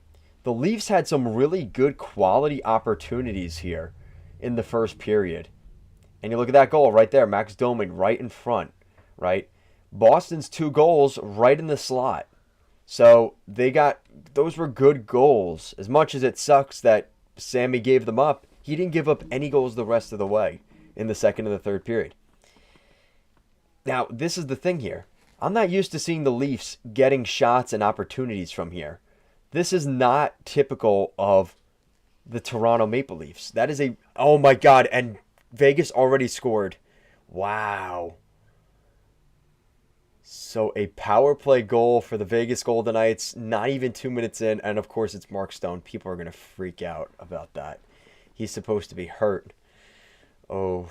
the Leafs had some really good quality opportunities here in the first period. And you look at that goal right there, Max Domi right in front, right? Boston's 2 goals right in the slot. So those were good goals. As much as it sucks that Sammy gave them up, he didn't give up any goals the rest of the way in the second and the third period. Now, this is the thing here. I'm not used to seeing the Leafs getting shots and opportunities from here. This is not typical of the Toronto Maple Leafs. That is oh my God, and Vegas already scored. Wow. So a power play goal for the Vegas Golden Knights, not even 2 minutes in, and of course it's Mark Stone. People are going to freak out about that. He's supposed to be hurt. Oh,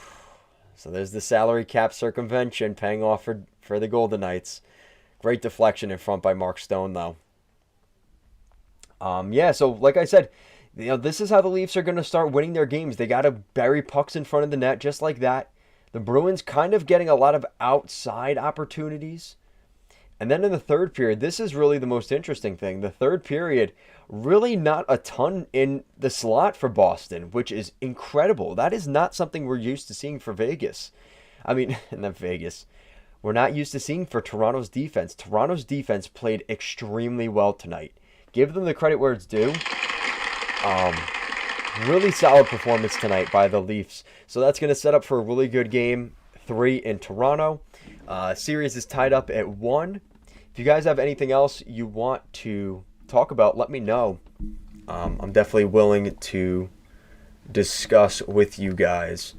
so there's the salary cap circumvention paying off for the Golden Knights. Great deflection in front by Mark Stone, though. So like I said, this is how the Leafs are going to start winning their games. They got to bury pucks in front of the net just like that. The Bruins kind of getting a lot of outside opportunities. And then in the third period, this is really the most interesting thing. The third period, really not a ton in the slot for Boston, which is incredible. That is not something we're used to seeing for Vegas. I mean, not Vegas. We're not used to seeing for Toronto's defense. Toronto's defense played extremely well tonight. Give them the credit where it's due. Really solid performance tonight by the Leafs. So that's going to set up for a really good game 3 in Toronto. Series is tied up at 1. If you guys have anything else you want to talk about, let me know. I'm definitely willing to discuss with you guys.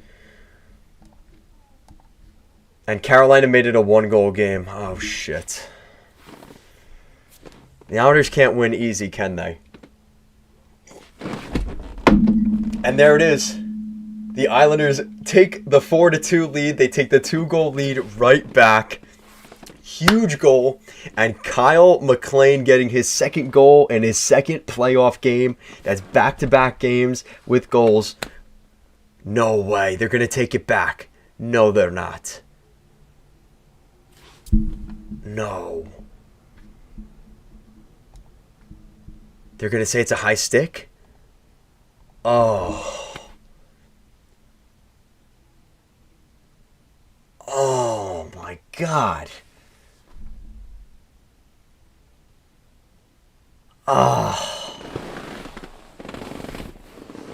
And Carolina made it a 1-goal game. Oh, shit. The Islanders can't win easy, can they? And there it is. The Islanders take the 4-2 lead. They take the 2-goal lead right back. Huge goal. And Kyle McLean getting his second goal in his second playoff game. That's back-to-back games with goals. No way. They're going to take it back. No, they're not. No. They're going to say it's a high stick? Oh. Oh, my God. Oh.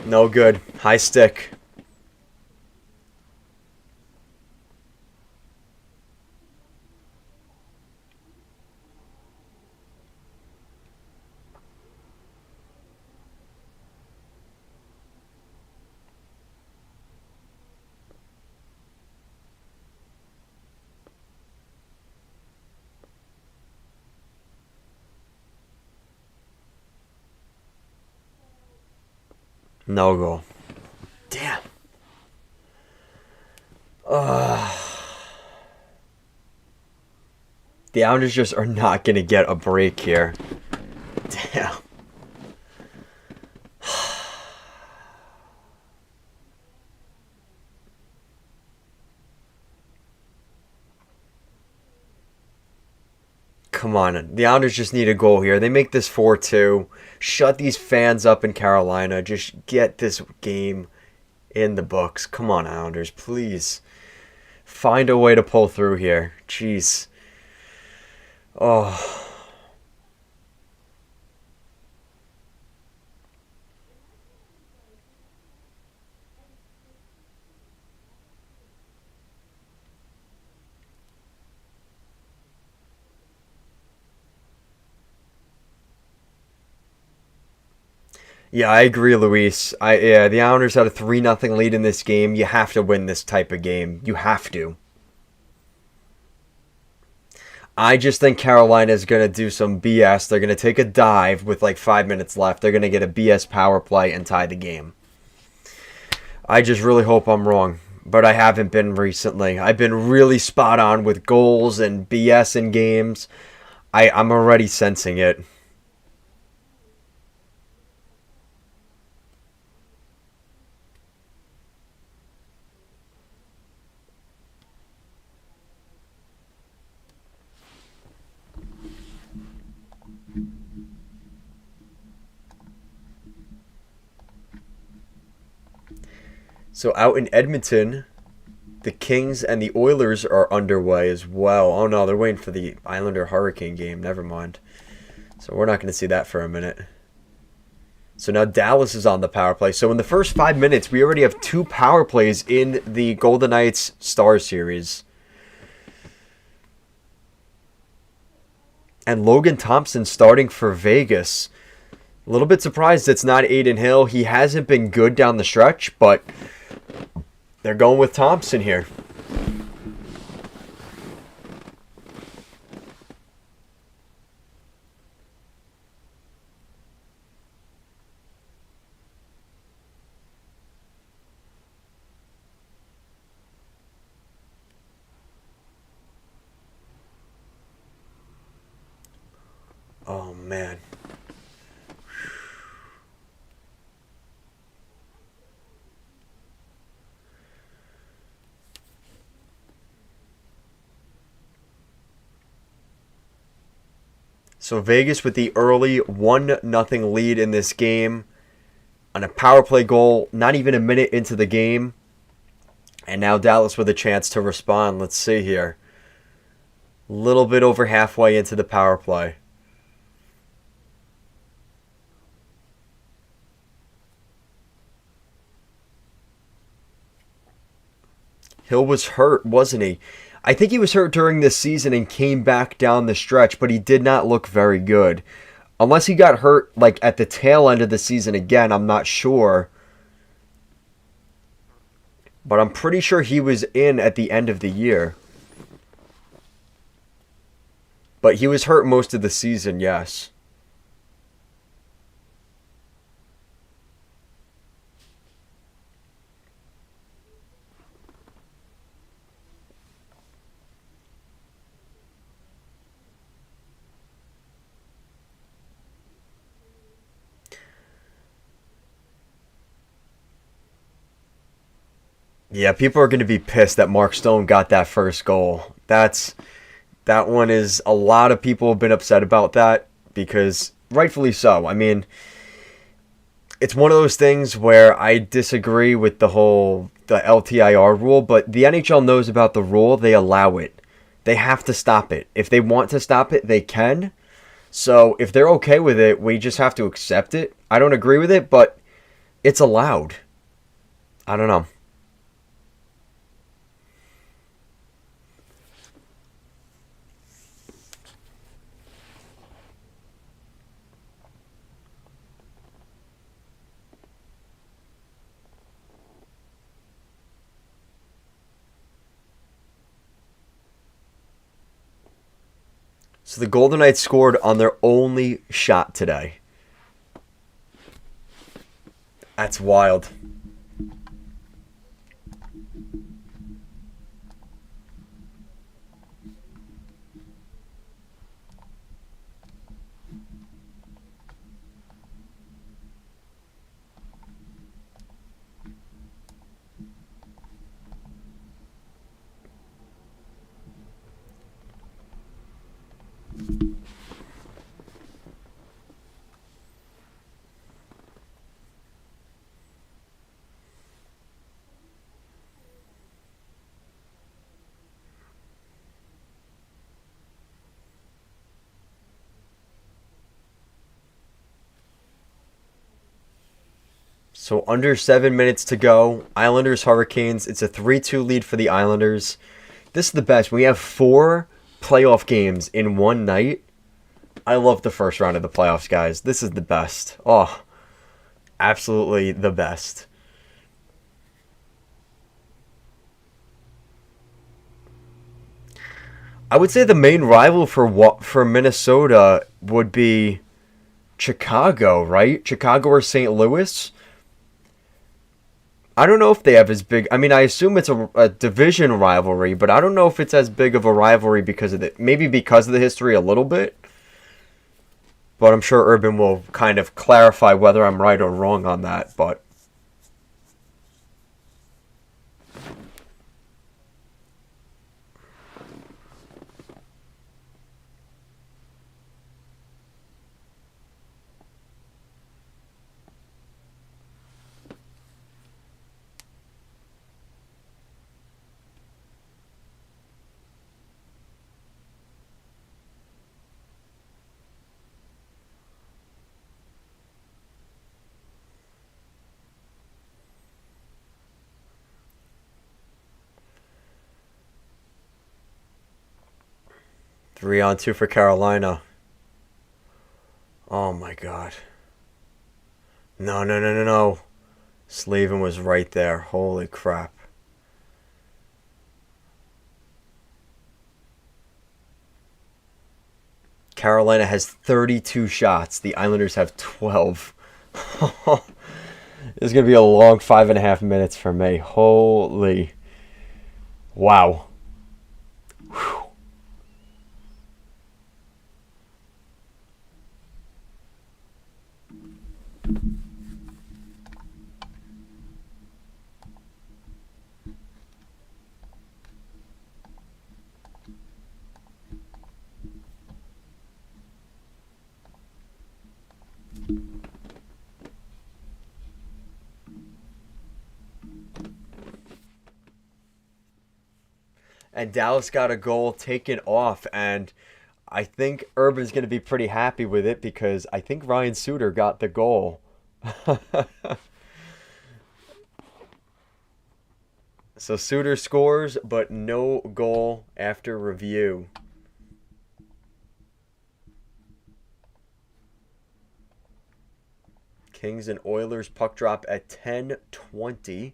No good. High stick. No goal. Damn. The Islanders just are not going to get a break here. Damn. Come on. The Islanders just need a goal here. They make this 4-2. Shut these fans up in Carolina. Just get this game in the books. Come on, Islanders. Please. Find a way to pull through here. Jeez. Oh. Yeah, I agree, Luis. The Islanders had a 3-0 lead in this game. You have to win this type of game. You have to. I just think Carolina is going to do some BS. They're going to take a dive with like 5 minutes left. They're going to get a BS power play and tie the game. I just really hope I'm wrong, but I haven't been recently. I've been really spot on with goals and BS in games. I'm already sensing it. So out in Edmonton, the Kings and the Oilers are underway as well. Oh no, they're waiting for the Islander Hurricane game. Never mind. So we're not going to see that for a minute. So now Dallas is on the power play. So in the first 5 minutes, we already have 2 power plays in the Golden Knights Star Series. And Logan Thompson starting for Vegas. A little bit surprised it's not Aiden Hill. He hasn't been good down the stretch, but they're going with Thompson here. Oh, man. So Vegas with the early 1-0 lead in this game on a power play goal, not even a minute into the game. And now Dallas with a chance to respond. Let's see here. A little bit over halfway into the power play. Hill was hurt, wasn't he? I think he was hurt during this season and came back down the stretch, but he did not look very good. Unless he got hurt like at the tail end of the season again, I'm not sure. But I'm pretty sure he was in at the end of the year. But he was hurt most of the season, yes. Yeah, people are going to be pissed that Mark Stone got that first goal. That one is a lot of people have been upset about that because rightfully so. I mean, it's one of those things where I disagree with the LTIR rule, but the NHL knows about the rule. They allow it. They have to stop it. If they want to stop it, they can. So if they're okay with it, we just have to accept it. I don't agree with it, but it's allowed. I don't know. So the Golden Knights scored on their only shot today. That's wild. So under 7 minutes to go. Islanders Hurricanes. It's a 3-2 lead for the Islanders. This is the best. We have 4 playoff games in one night. I love the first round of the playoffs, guys. This is the best. Oh, absolutely the best. I would say the main rival for Minnesota would be Chicago, right? Chicago or St. Louis. I don't know if they have as big. I mean, I assume it's a division rivalry, but I don't know if it's as big of a rivalry because of it. Maybe because of the history a little bit. But I'm sure Urban will kind of clarify whether I'm right or wrong on that. But 3-on-2 for Carolina. Oh my God. No, no, no, no, no. Slavin was right there. Holy crap. Carolina has 32 shots. The Islanders have 12. This is going to be a long 5.5 minutes for me. Holy. Wow. Whew. And Dallas got a goal taken off, and I think Urban's going to be pretty happy with it because I think Ryan Suter got the goal. So Suter scores, but no goal after review. Kings and Oilers puck drop at 10:20.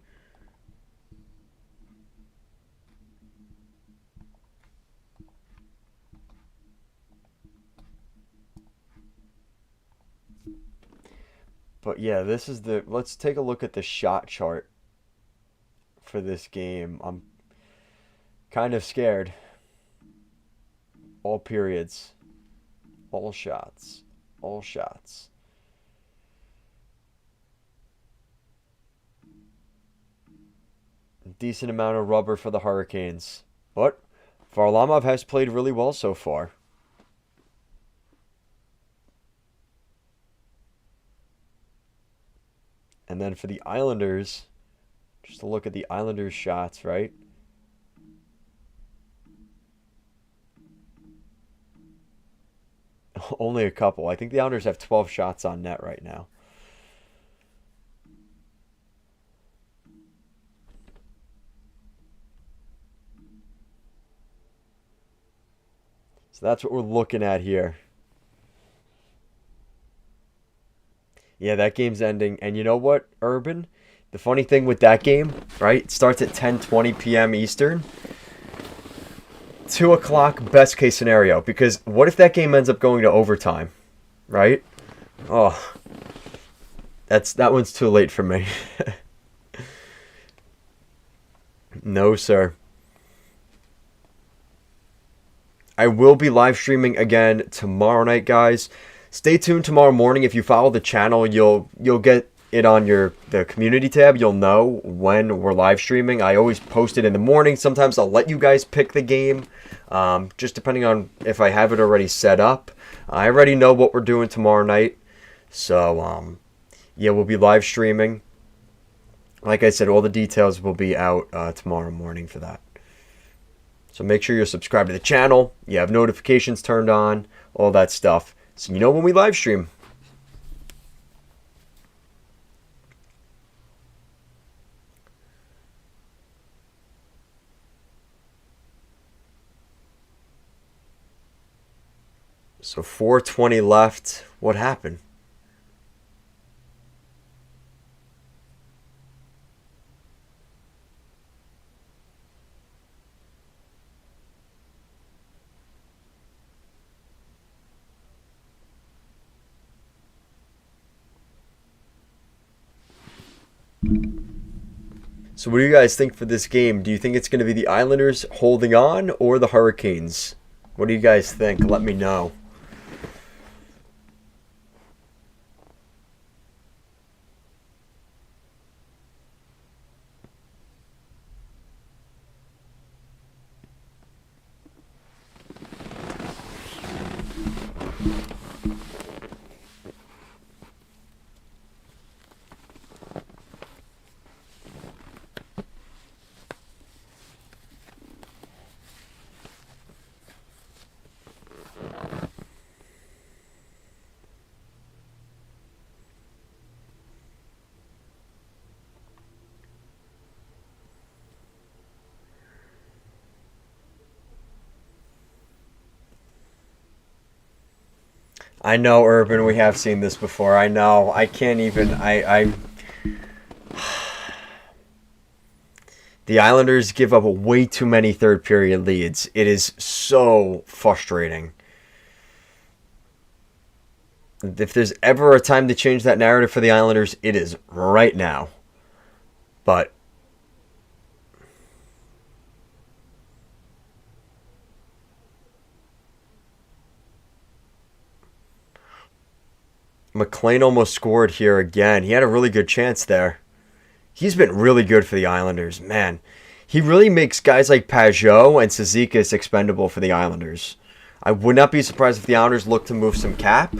But yeah, this is let's take a look at the shot chart for this game. I'm kind of scared. All periods, all shots, all shots. Decent amount of rubber for the Hurricanes. But Varlamov has played really well so far. And then for the Islanders, just to look at the Islanders' shots, right? Only a couple. I think the Islanders have 12 shots on net right now. So that's what we're looking at here. Yeah, that game's ending. And you know what, Urban? The funny thing with that game, right? It starts at 10:20 p.m. Eastern. 2 o'clock, best case scenario. Because what if that game ends up going to overtime, right? Oh, that one's too late for me. No, sir. I will be live streaming again tomorrow night, guys. Stay tuned tomorrow morning. If you follow the channel, you'll get it on the community tab. You'll know when we're live streaming. I always post it in the morning. Sometimes I'll let you guys pick the game, just depending on if I have it already set up. I already know what we're doing tomorrow night. So, yeah, we'll be live streaming. Like I said, all the details will be out tomorrow morning for that. So make sure you're subscribed to the channel. You have notifications turned on, all that stuff. So you know when we live stream. So 4:20 left. What happened? So what do you guys think for this game? Do you think it's going to be the Islanders holding on or the Hurricanes? What do you guys think? Let me know. I know, Urban, we have seen this before. I know. I can't even... The Islanders give up way too many third period leads. It is so frustrating. If there's ever a time to change that narrative for the Islanders, it is right now. But McLean almost scored here again. He had a really good chance there. He's been really good for the Islanders. Man, he really makes guys like Pajot and Cizikas expendable for the Islanders. I would not be surprised if the Islanders look to move some cap.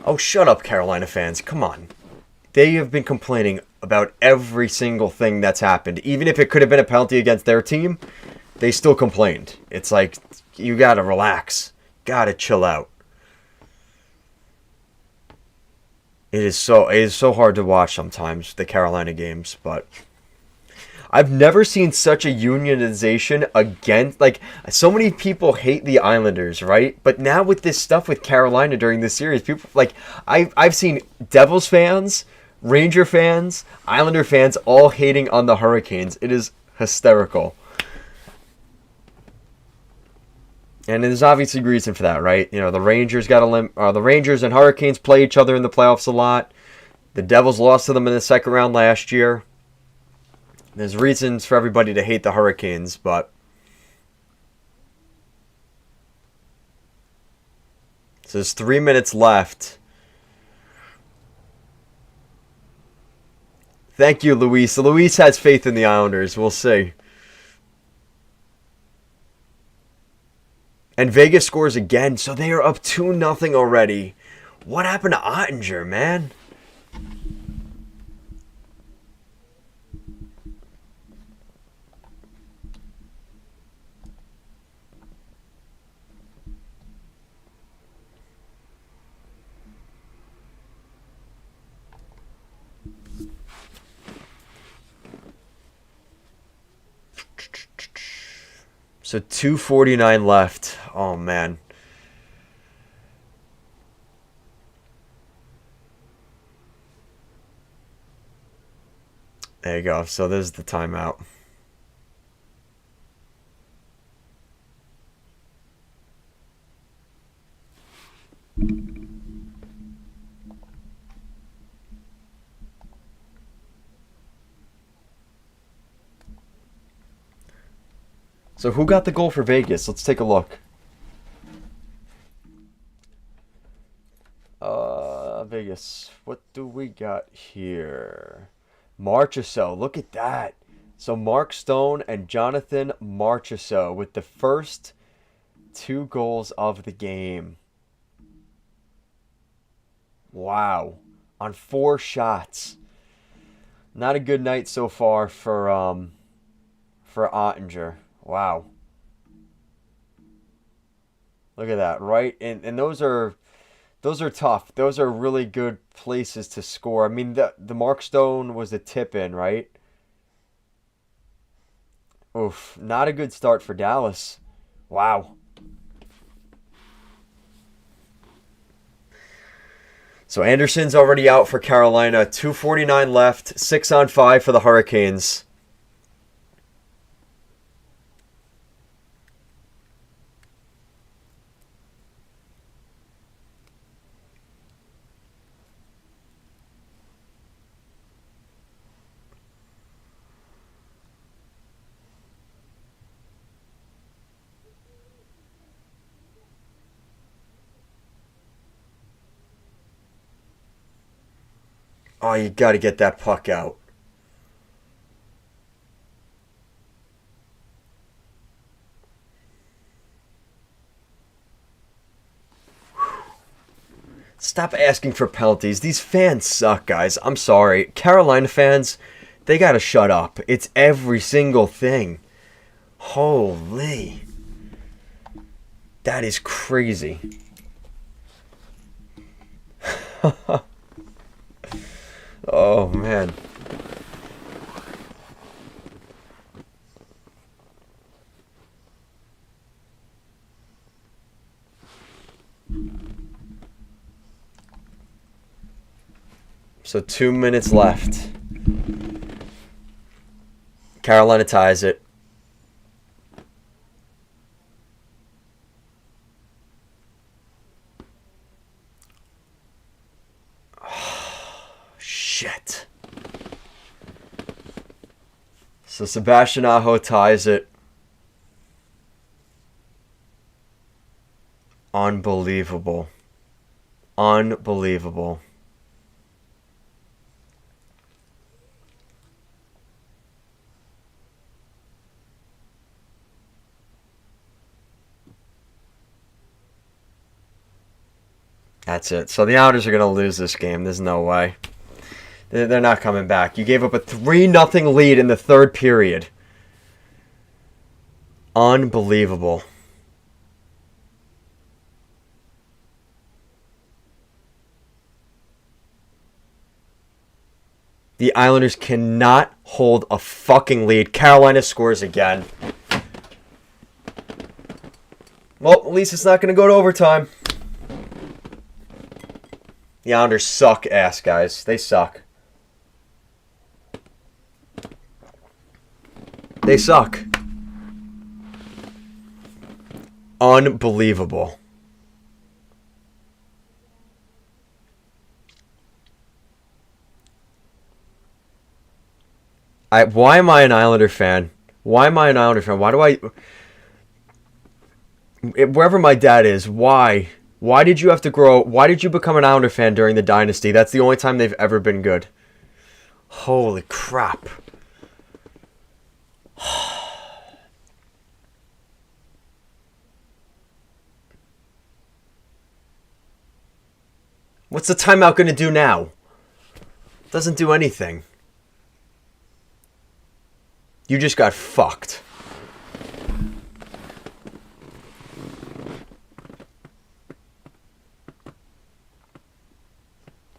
Oh, shut up, Carolina fans. Come on. They have been complaining about every single thing that's happened. Even if it could have been a penalty against their team, they still complained. It's like, you gotta relax. Gotta chill out. It is so hard to watch sometimes, the Carolina games, but I've never seen such a unionization against, like, so many people hate the Islanders, right? But now with this stuff with Carolina during this series, people, like, I've seen Devils fans, Ranger fans, Islander fans all hating on the Hurricanes. It is hysterical. And there's obviously reason for that, right? You know, the Rangers the Rangers and Hurricanes play each other in the playoffs a lot. The Devils lost to them in the second round last year. There's reasons for everybody to hate the Hurricanes, but so there's 3 minutes left. Thank you, Luis. Luis has faith in the Islanders. We'll see. And Vegas scores again, so they are up 2-0 already. What happened to Ottinger, man? So 2:49 left. Oh, man. There you go. So there's the timeout. So who got the goal for Vegas? Let's take a look. Vegas. What do we got here? Marchessault. Look at that. So Mark Stone and Jonathan Marchessault with the first 2 goals of the game. Wow. On 4 shots. Not a good night so far for Ottinger. Wow. Look at that, right? And those are tough. Those are really good places to score. I mean, the Mark Stone was a tip in, right? Oof, not a good start for Dallas. Wow. So Anderson's already out for Carolina. 2:49 left. 6-on-5 for the Hurricanes. Oh, you got to get that puck out. Stop asking for penalties. These fans suck, guys. I'm sorry. Carolina fans, they got to shut up. It's every single thing. Holy. That is crazy. Oh, man. So 2 minutes left. Carolina ties it. Shit. So Sebastian Aho ties it. Unbelievable. Unbelievable. That's it. So the Islanders are going to lose this game. There's no way. They're not coming back. You gave up a 3-0 lead in the third period. Unbelievable. The Islanders cannot hold a fucking lead. Carolina scores again. Well, at least it's not going to go to overtime. The Islanders suck ass, guys. They suck. They suck. Unbelievable. Why am I an Islander fan? Why am I an Islander fan? Why do I... Wherever my dad is, why? Why did you have to grow... Why did you become an Islander fan during the dynasty? That's the only time they've ever been good. Holy crap. What's the timeout going to do now? Doesn't do anything. You just got fucked.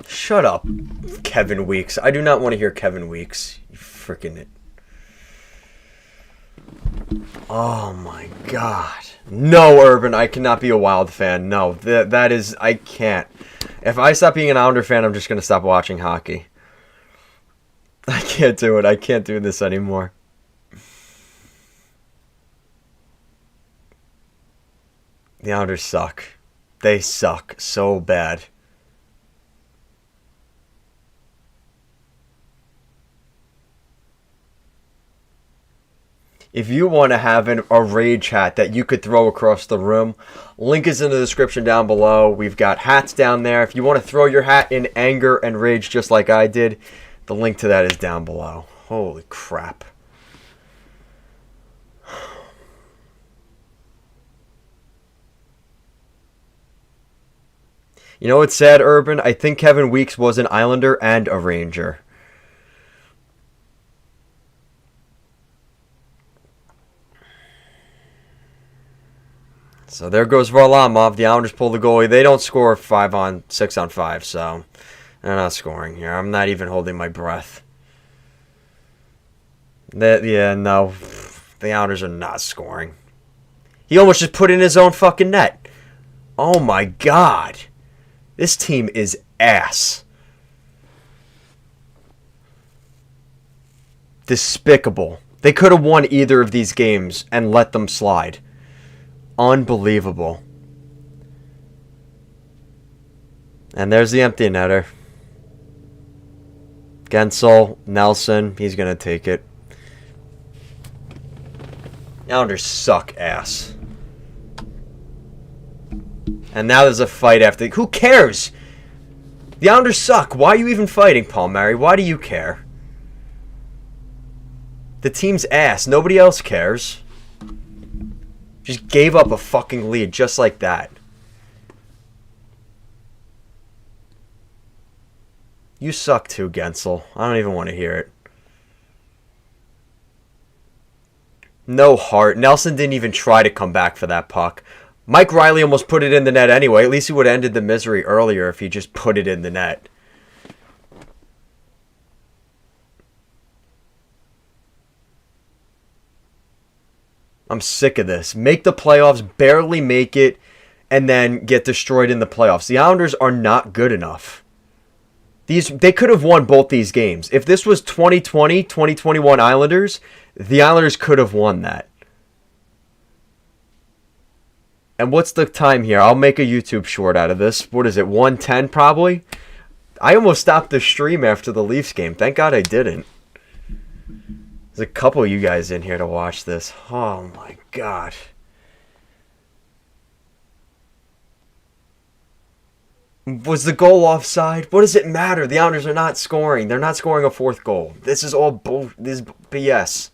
Shut up, Kevin Weeks. I do not want to hear Kevin Weeks. You freaking it. Oh my god. No, Urban, I cannot be a Wild fan. No, that is... I can't. If I stop being an Islander fan, I'm just going to stop watching hockey. I can't do it. I can't do this anymore. The Islanders suck. They suck so bad. If you want to have a rage hat that you could throw across the room, link is in the description down below. We've got hats down there. If you want to throw your hat in anger and rage just like I did, the link to that is down below. Holy crap. You know what's sad, Urban? I think Kevin Weeks was an Islander and a Ranger. So there goes Varlamov. The Islanders pull the goalie. They don't score 6 on 5, so they're not scoring here. I'm not even holding my breath. No. The Islanders are not scoring. He almost just put in his own fucking net. Oh my god. This team is ass. Despicable. They could have won either of these games and let them slide. Unbelievable. And there's the empty netter. Gensel, Nelson, he's going to take it. Islanders suck ass. And now there's a fight after. Who cares? The Islanders suck. Why are you even fighting, Paul Murray? Why do you care? The team's ass. Nobody else cares. Just gave up a fucking lead just like that. You suck too, Gensel. I don't even want to hear it. No heart. Nelson didn't even try to come back for that puck. Mike Riley almost put it in the net anyway. At least he would have ended the misery earlier if he just put it in the net. I'm sick of this. Make the playoffs, barely make it, and then get destroyed in the playoffs. The Islanders are not good enough. They could have won both these games. If this was 2020, 2021 Islanders, the Islanders could have won that. And what's the time here? I'll make a YouTube short out of this. What is it, 1:10 probably? I almost stopped the stream after the Leafs game. Thank God I didn't. There's a couple of you guys in here to watch this. Oh my god. Was the goal offside? What does it matter? The Islanders are not scoring. They're not scoring a fourth goal. This is all this is BS.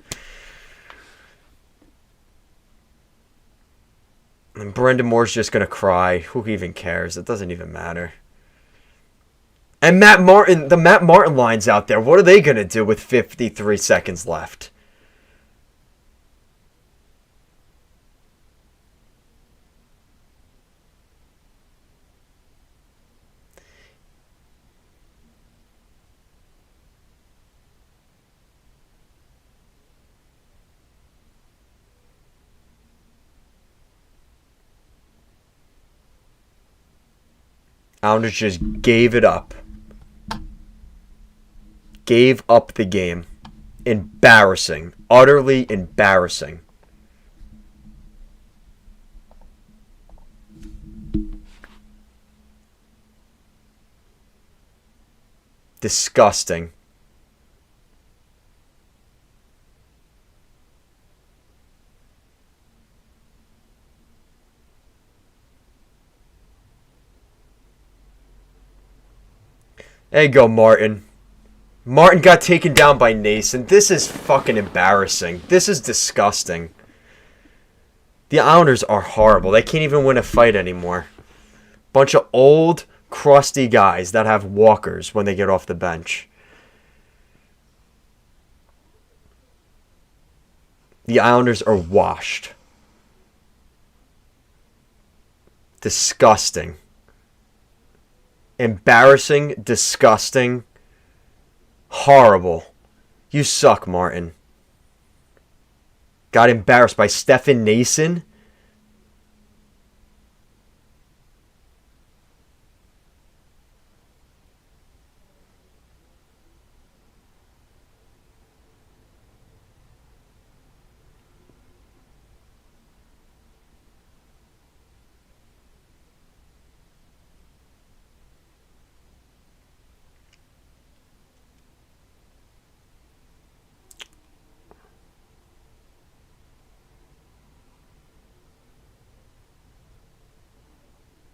And Brendan Moore's just going to cry. Who even cares? It doesn't even matter. And Matt Martin, the Matt Martin line's out there. What are they going to do with 53 seconds left? Islanders just gave it up. Gave up the game. Embarrassing. Utterly embarrassing. Disgusting. There you go, Martin. Martin got taken down by Nason. This is fucking embarrassing. This is disgusting. The Islanders are horrible. They can't even win a fight anymore. Bunch of old, crusty guys that have walkers when they get off the bench. The Islanders are washed. Disgusting. Embarrassing, disgusting, horrible. You suck, Martin. Got embarrassed by Stefan Nason.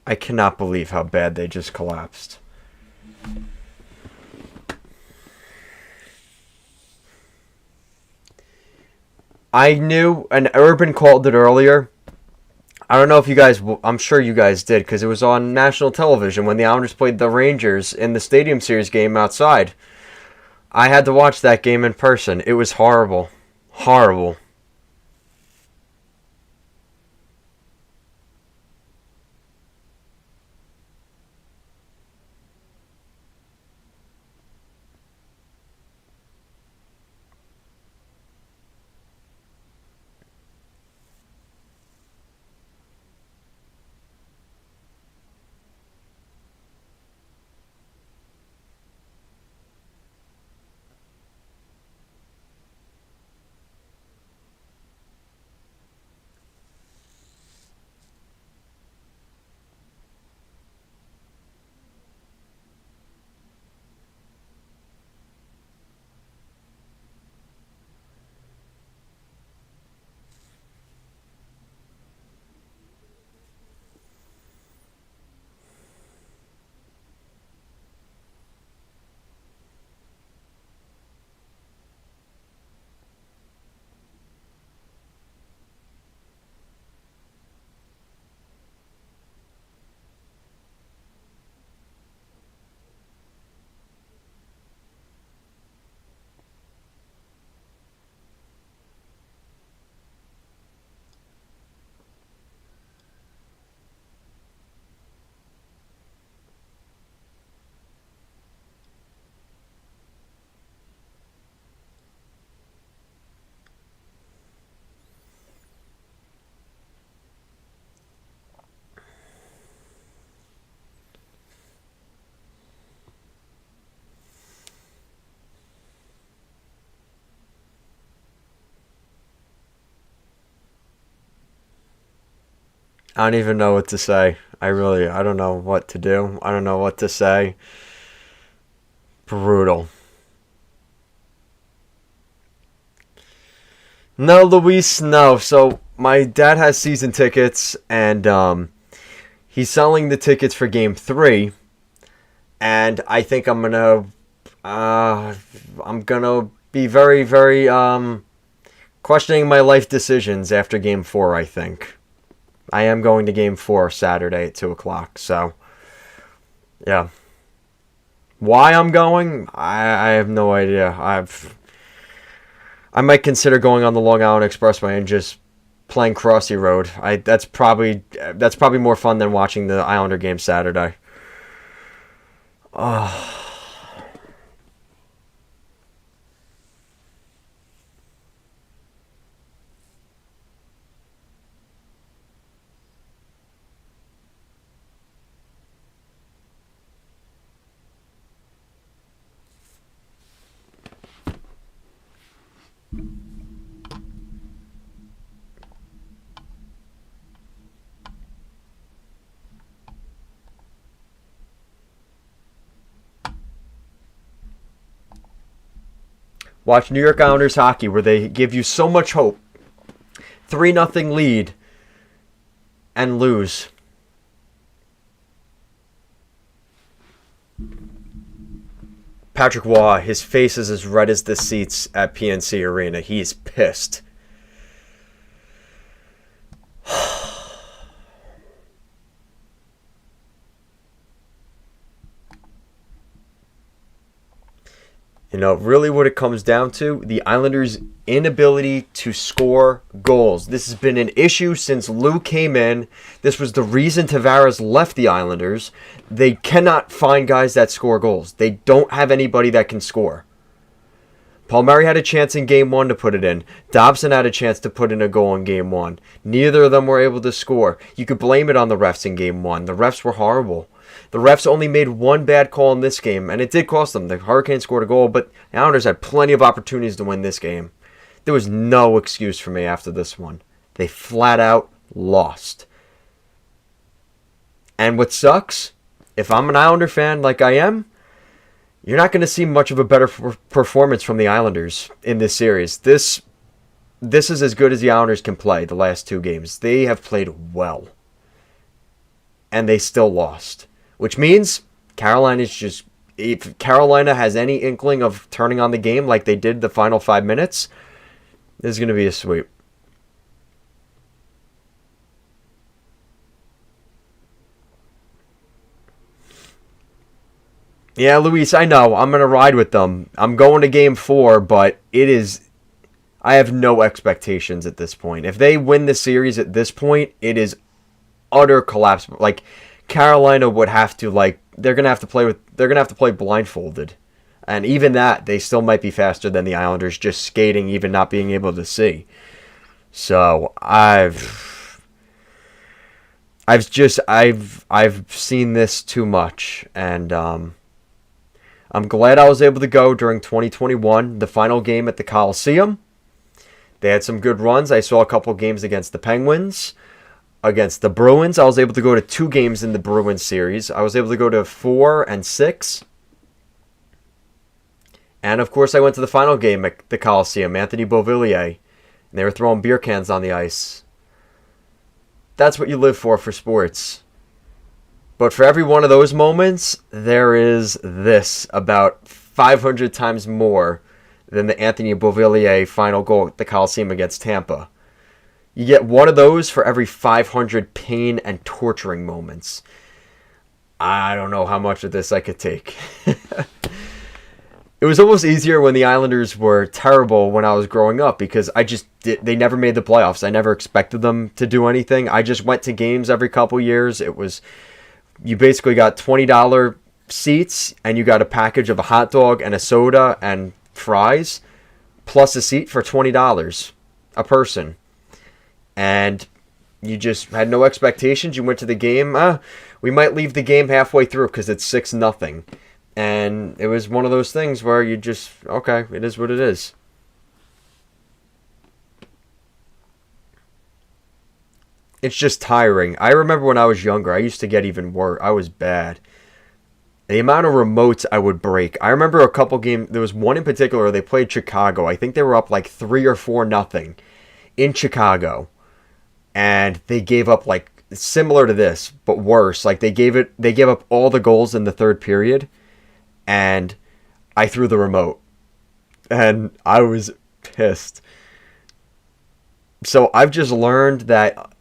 I cannot believe how bad they just collapsed. I knew, and Urban called it earlier. I don't know if you guys, I'm sure you guys did, because it was on national television when the Islanders played the Rangers in the Stadium Series game outside. I had to watch that game in person. It was horrible. Horrible. I don't even know what to say. I don't know what to do. I don't know what to say. Brutal. No, Luis, no. So my dad has season tickets, and he's selling the tickets for Game 3. And I think I'm gonna be very, very questioning my life decisions after Game 4. I think I am going to Game 4 Saturday at 2:00. So yeah, why I'm going, I have no idea. I might consider going on the Long Island Expressway and just playing Crossy Road. That's probably more fun than watching the Islander game Saturday. Oh. Watch New York Islanders hockey where they give you so much hope. 3-0 lead and lose. Patrick Waugh, his face is as red as the seats at PNC Arena. He's pissed. You know, really what it comes down to, the Islanders' inability to score goals. This has been an issue since Lou came in. This was the reason Tavares left the Islanders. They cannot find guys that score goals. They don't have anybody that can score. Palmieri had a chance in Game 1 to put it in. Dobson had a chance to put in a goal in Game 1. Neither of them were able to score. You could blame it on the refs in Game 1. The refs were horrible. The refs only made one bad call in this game, and it did cost them. The Hurricanes scored a goal, but the Islanders had plenty of opportunities to win this game. There was no excuse for me after this one. They flat out lost. And what sucks, if I'm an Islander fan like I am, you're not going to see much of a better performance from the Islanders in this series. This is as good as the Islanders can play the last two games. They have played well. And they still lost. Which means Carolina's just... If Carolina has any inkling of turning on the game like they did the final 5 minutes, this is going to be a sweep. Yeah, Luis, I know. I'm going to ride with them. I'm going to Game 4, but it is... I have no expectations at this point. If they win the series at this point, it is utter collapse. Like, Carolina would have to, like... They're going to have to play blindfolded. And even that, they still might be faster than the Islanders, just skating, even not being able to see. So, I've seen this too much, and I'm glad I was able to go during 2021, the final game at the Coliseum. They had some good runs. I saw a couple games against the Penguins. Against the Bruins, I was able to go to 2 games in the Bruins series. I was able to go to 4 and 6. And, of course, I went to the final game at the Coliseum, Anthony Beauvillier. And they were throwing beer cans on the ice. That's what you live for sports. But for every one of those moments, there is this about 500 times more than the Anthony Beauvillier final goal at the Coliseum against Tampa. You get one of those for every 500 pain and torturing moments. I don't know how much of this I could take. It was almost easier when the Islanders were terrible when I was growing up because they never made the playoffs. I never expected them to do anything. I just went to games every couple years. You basically got $20 seats and you got a package of a hot dog and a soda and fries plus a seat for $20 a person. And you just had no expectations. You went to the game. We might leave the game halfway through because it's 6-0. And it was one of those things where you just, okay, it is what it is. It's just tiring. I remember when I was younger, I used to get even worse. I was bad. The amount of remotes I would break. I remember a couple games. There was one in particular. They played Chicago. I think they were up like 3 or 4-0 in Chicago. And they gave up like similar to this, but worse. Like they gave up all the goals in the third period, and I threw the remote, and I was pissed. So I've just learned that,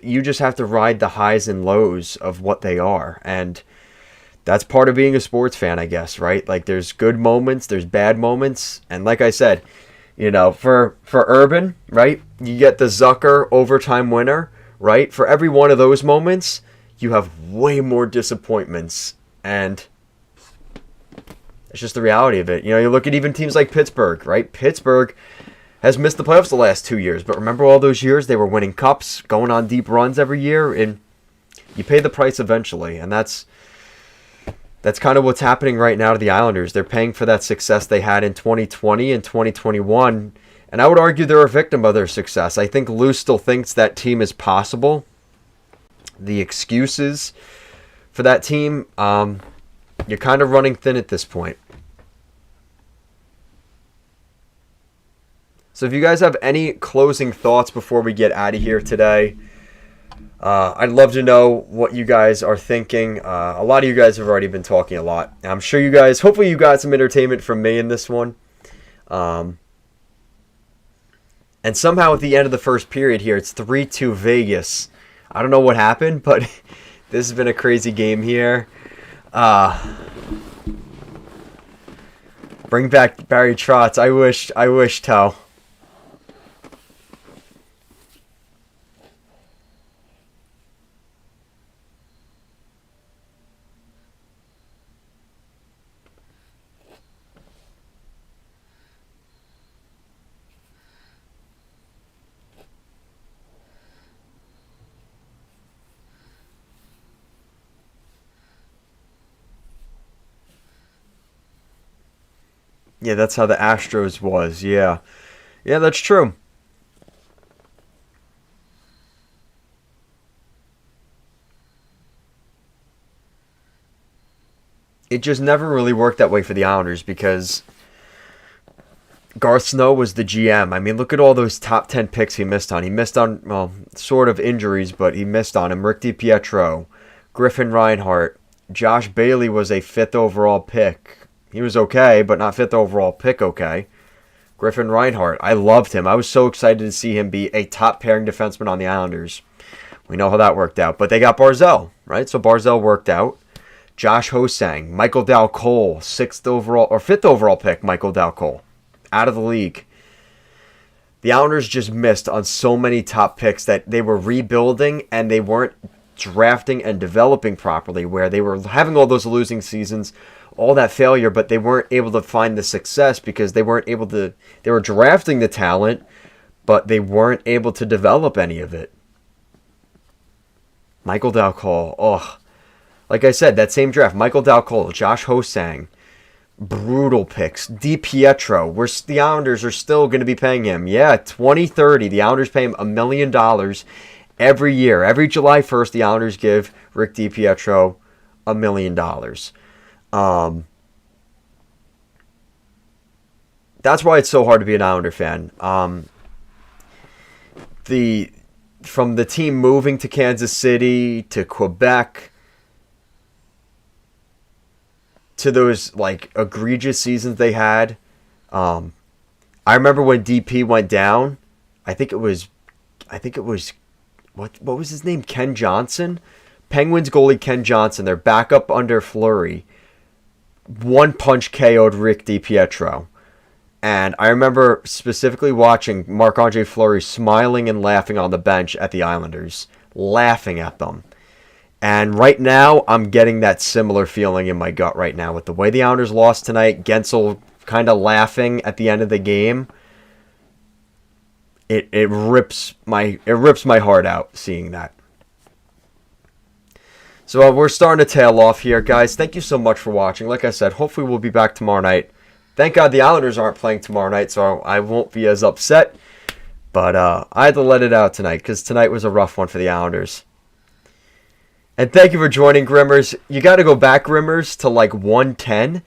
you just have to ride the highs and lows of what they are, and that's part of being a sports fan, I guess, right? Like there's good moments, there's bad moments, and like I said. You know, for Urban, right, you get the Zucker overtime winner, right? For every one of those moments, you have way more disappointments. And it's just the reality of it. You know, you look at even teams like Pittsburgh, right? Pittsburgh has missed the playoffs the last 2 years. But remember all those years? They were winning cups, going on deep runs every year. And you pay the price eventually. And that's kind of what's happening right now to the Islanders. They're paying for that success they had in 2020 and 2021. And I would argue they're a victim of their success. I think Lou still thinks that team is possible. The excuses for that team, you're kind of running thin at this point. So if you guys have any closing thoughts before we get out of here today, I'd love to know what you guys are thinking. A lot of you guys have already been talking a lot. I'm sure you guys, hopefully you got some entertainment from me in this one. And somehow at the end of the first period here, it's 3-2 Vegas. I don't know what happened, but this has been a crazy game here. Bring back Barry Trotz. I wish, Tao. Yeah, that's how the Astros was. Yeah. Yeah, that's true. It just never really worked that way for the Islanders because Garth Snow was the GM. I mean, look at all those top 10 picks he missed on. He missed on, well, sort of injuries, but he missed on him. Rick DiPietro, Griffin Reinhart, Josh Bailey was a 5th overall pick. He was okay, but not 5th overall pick okay. Griffin Reinhart, I loved him. I was so excited to see him be a top pairing defenseman on the Islanders. We know how that worked out. But they got Barzell, right? So Barzell worked out. Josh Hosang, Michael Dal Cole, 6th overall or 5th overall pick, Michael Dal Cole, out of the league. The Islanders just missed on so many top picks that they were rebuilding and they weren't drafting and developing properly, where they were having all those losing seasons, all that failure, but they weren't able to find the success because they weren't able to, they were drafting the talent, but they weren't able to develop any of it. Michael Dal Cole, oh, like I said, that same draft, Michael Dal Cole, Josh Hosang, brutal picks. DiPietro, the Islanders are still going to be paying him. Yeah, 2030, the Islanders pay him $1 million every year. Every July 1st, the Islanders give Rick DiPietro $1 million. That's why it's so hard to be an Islander fan. From the team moving to Kansas City to Quebec to those like egregious seasons they had. I remember when DP went down. I think it was what was his name? Ken Johnson? Penguins goalie Ken Johnson, their backup under Fleury, one punch KO'd Rick DiPietro. And I remember specifically watching Marc-Andre Fleury smiling and laughing on the bench at the Islanders, laughing at them. And right now, I'm getting that similar feeling in my gut right now with the way the Islanders lost tonight. Gensel kind of laughing at the end of the game. It rips my heart out seeing that. So we're starting to tail off here, guys. Thank you so much for watching. Like I said, hopefully we'll be back tomorrow night. Thank God the Islanders aren't playing tomorrow night, so I won't be as upset. But I had to let it out tonight because tonight was a rough one for the Islanders. And thank you for joining, Grimmers. You got to go back, Grimmers, to like 110.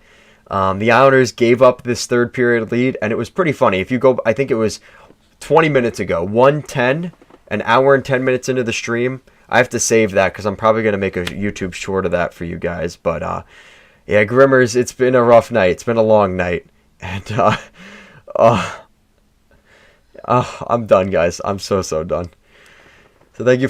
The Islanders gave up this third period lead, and it was pretty funny. If you go, I think it was 20 minutes ago, 110, an hour and 10 minutes into the stream. I have to save that because I'm probably going to make a YouTube short of that for you guys. But yeah, Grimmers, it's been a rough night. It's been a long night. And I'm done, guys. I'm so done. So thank you for